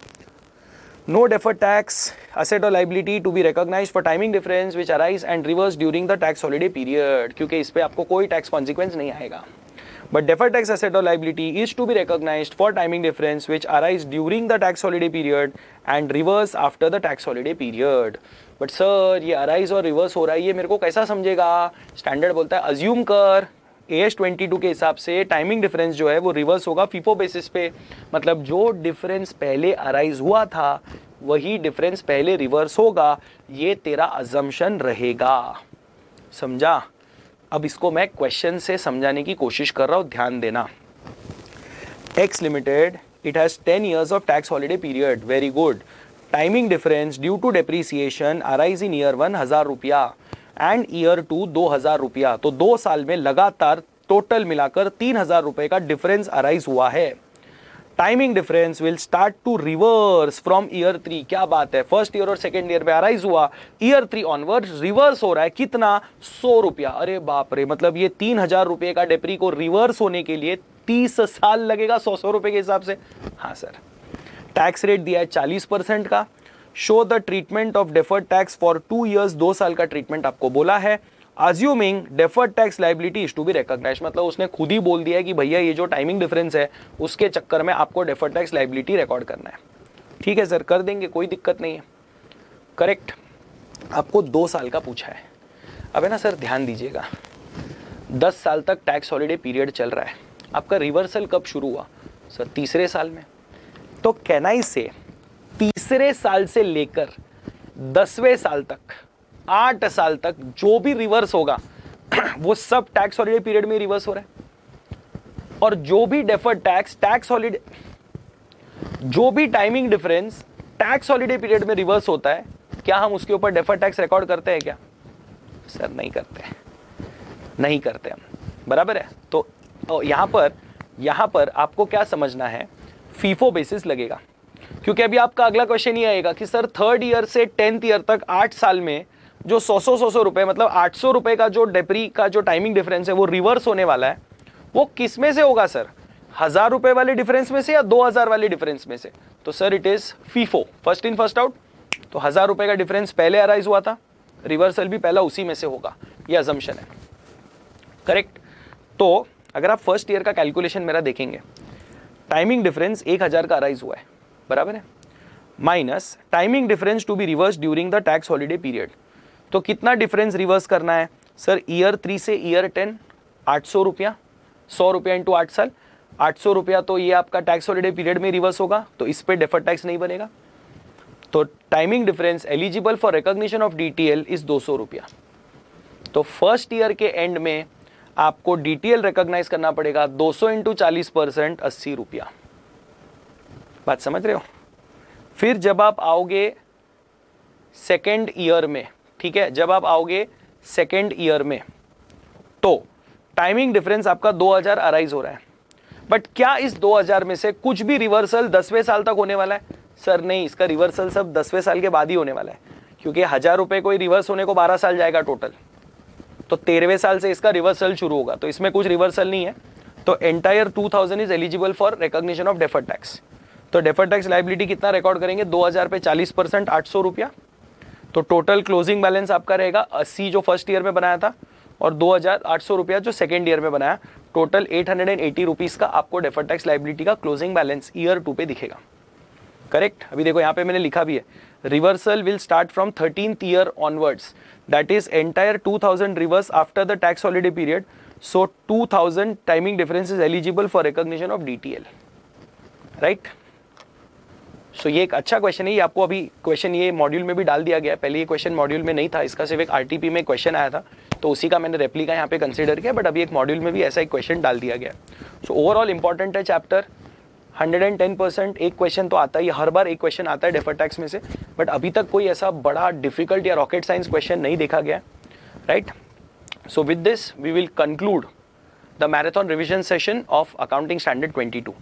नो डेफर्ड टैक्स एसेट और liability to be recognised for timing difference which arise and reverse during the tax holiday period, क्योंकि इस पर आपको कोई टैक्स कॉन्सिक्वेंस नहीं आएगा. But deferred tax asset or liability is to be recognized for timing difference which arise during the tax holiday period and reverse after the tax holiday period. But sir ये arise और reverse हो रहा है, ये मेरे को कैसा समझेगा. स्टैंडर्ड बोलता है assume कर AS22 के हिसाब से टाइमिंग डिफरेंस जो है वो रिवर्स होगा फीफो बेसिस पे. मतलब जो डिफरेंस पहले अराइज हुआ था वही डिफरेंस पहले रिवर्स होगा, ये तेरा अजम्पशन रहेगा। समझा? अब इसको मैं क्वेश्चन से समझाने की कोशिश कर रहा हूं, ध्यान देना। X Limited, it has 10 years of tax holiday period. Very good. Timing difference due to depreciation arise in year 1 1000 रुपया and year 2 2000 रुपया। तो 2 साल में लगातार टोटल मिलाकर 3000 रुपए का डिफरेंस अराइज हुआ है। Timing difference will start to reverse from year 3। क्या बात है, फर्स्ट ईयर और सेकेंड ईयर में अराइज हुआ, ईयर 3 ऑनवर्ड रिवर्स हो रहा है। कितना? 100 रुपया। अरे बाप रे, मतलब ये 3000 रुपये का डेप्री को रिवर्स होने के लिए 30 साल लगेगा 100 रुपए के हिसाब से। हाँ सर। टैक्स रेट दिया है 40% का। Show the treatment of deferred tax for 2 years, 2 साल का ट्रीटमेंट आपको बोला है। Assuming deferred tax liability is to be recognised, मतलब उसने खुद ही बोल दिया है कि भैया ये जो टाइमिंग डिफरेंस है उसके चक्कर में आपको डेफर्ड टैक्स लाइबिलिटी रिकॉर्ड करना है। ठीक है सर, कर देंगे, कोई दिक्कत नहीं है। करेक्ट। आपको 2 साल का पूछा है। अब है ना सर, ध्यान दीजिएगा, 10 साल तक टैक्स हॉलिडे पीरियड चल रहा है। आपका रिवर्सल कब शुरू हुआ? सर तीसरे साल में। तो कैन आई से तीसरे साल से लेकर 10वें साल तक, 8 साल तक जो भी रिवर्स होगा वो सब टैक्स हॉलिडे पीरियड में रिवर्स हो रहा है। और जो भी डेफर्ड टैक्स, टैक्स हॉलिडे, जो भी timing difference tax holiday period में रिवर्स होता है, क्या हम उसके ऊपर डेफर्ड टैक्स रिकॉर्ड करते हैं क्या? सर नहीं करते, नहीं करते हम। बराबर है। तो यहां पर आपको क्या समझना है, फीफो बेसिस लगेगा। क्योंकि अभी आपका अगला क्वेश्चन ये आएगा कि सर 3rd ईयर से 10th ईयर तक 8 साल में जो 100 रुपए, मतलब 800 रुपए का जो डेप्री का जो टाइमिंग डिफरेंस है वो रिवर्स होने वाला है, वो किस में से होगा सर? 1000 रुपए वाले डिफरेंस में से या 2000 वाले डिफरेंस में से? तो sir it is FIFO, first in first out. तो 1000 रुपए का डिफरेंस पहले अराइज हुआ था, रिवर्सल भी पहला उसी में से होगा, ये अजम्पशन है। करेक्ट। तो अगर आप फर्स्ट ईयर का कैलकुलेशन मेरा देखेंगे, टाइमिंग डिफरेंस 1000 का अराइज हुआ है, बराबर है, minus timing difference to be reverse during the tax holiday period. तो कितना डिफरेंस रिवर्स करना है सर? ईयर 3 से ईयर 10 800 रुपया, 100 रुपया इंटू 8 साल, 800 रुपया। तो ये आपका टैक्स हॉलिडे पीरियड में रिवर्स होगा, तो इस पे डेफर्ड टैक्स नहीं बनेगा। तो timing difference eligible for recognition of DTL is 200 रुपया। तो फर्स्ट ईयर के एंड में आपको डीटीएल रिकॉग्नाइज करना पड़ेगा 200 इंटू 40%, 80 रुपया। बात समझ रहे हो? फिर जब आप आओगे सेकेंड ईयर में, ठीक है, जब आप आओगे सेकेंड ईयर में, तो टाइमिंग डिफरेंस आपका 2000 अराइज हो रहा है। बट क्या इस 2000 में से कुछ भी रिवर्सल 10वें साल तक होने वाला है? सर नहीं, इसका रिवर्सल सब 10वें साल के बाद ही होने वाला है, क्योंकि 1000 रुपए को रिवर्स होने को 12 साल जाएगा टोटल। तो 13वें साल से इसका रिवर्सल शुरू होगा, तो इसमें कुछ रिवर्सल नहीं है। तो entire 2000 is eligible for recognition of deferred tax. तो डेफर्ड टैक्स लाइबिलिटी कितना रिकॉर्ड करेंगे? 2000 पे 40%, 800 रुपया। तो टोटल क्लोजिंग बैलेंस आपका रहेगा 80 जो फर्स्ट ईयर में बनाया था, और 2800 रुपया जो सेकेंड ईयर में बनाया। टोटल 880 रुपीज़ का आपको डेफर्ड टैक्स लाइबिलिटी का क्लोजिंग बैलेंस ईयर 2 पे दिखेगा। करेक्ट। अभी देखो यहाँ पे मैंने लिखा भी है, reversal will start from 13th year onwards, that is entire 2000 reverse after the tax holiday period. So 2000 timing difference is eligible for recognition of DTL, right. So ये एक अच्छा क्वेश्चन है, ये आपको अभी क्वेश्चन ये मॉड्यूल में भी डाल दिया गया है। पहले ये क्वेश्चन मॉड्यूल में नहीं था, इसका सिर्फ एक आरटीपी में क्वेश्चन आया था, तो उसी का मैंने रेप्लिका यहाँ पे कंसीडर किया, बट अभी एक मॉड्यूल में भी ऐसा एक क्वेश्चन डाल दिया गया। सो ओवरऑल इंपॉर्टेंट है चैप्टर, 110%। एक क्वेश्चन तो आता ही, हर बार एक क्वेश्चन आता है डेफर्ड टैक्स में से, बट अभी तक कोई ऐसा बड़ा डिफिकल्ट या रॉकेट साइंस क्वेश्चन नहीं देखा गया, right. So with this we will conclude the marathon revision session of accounting standard 22।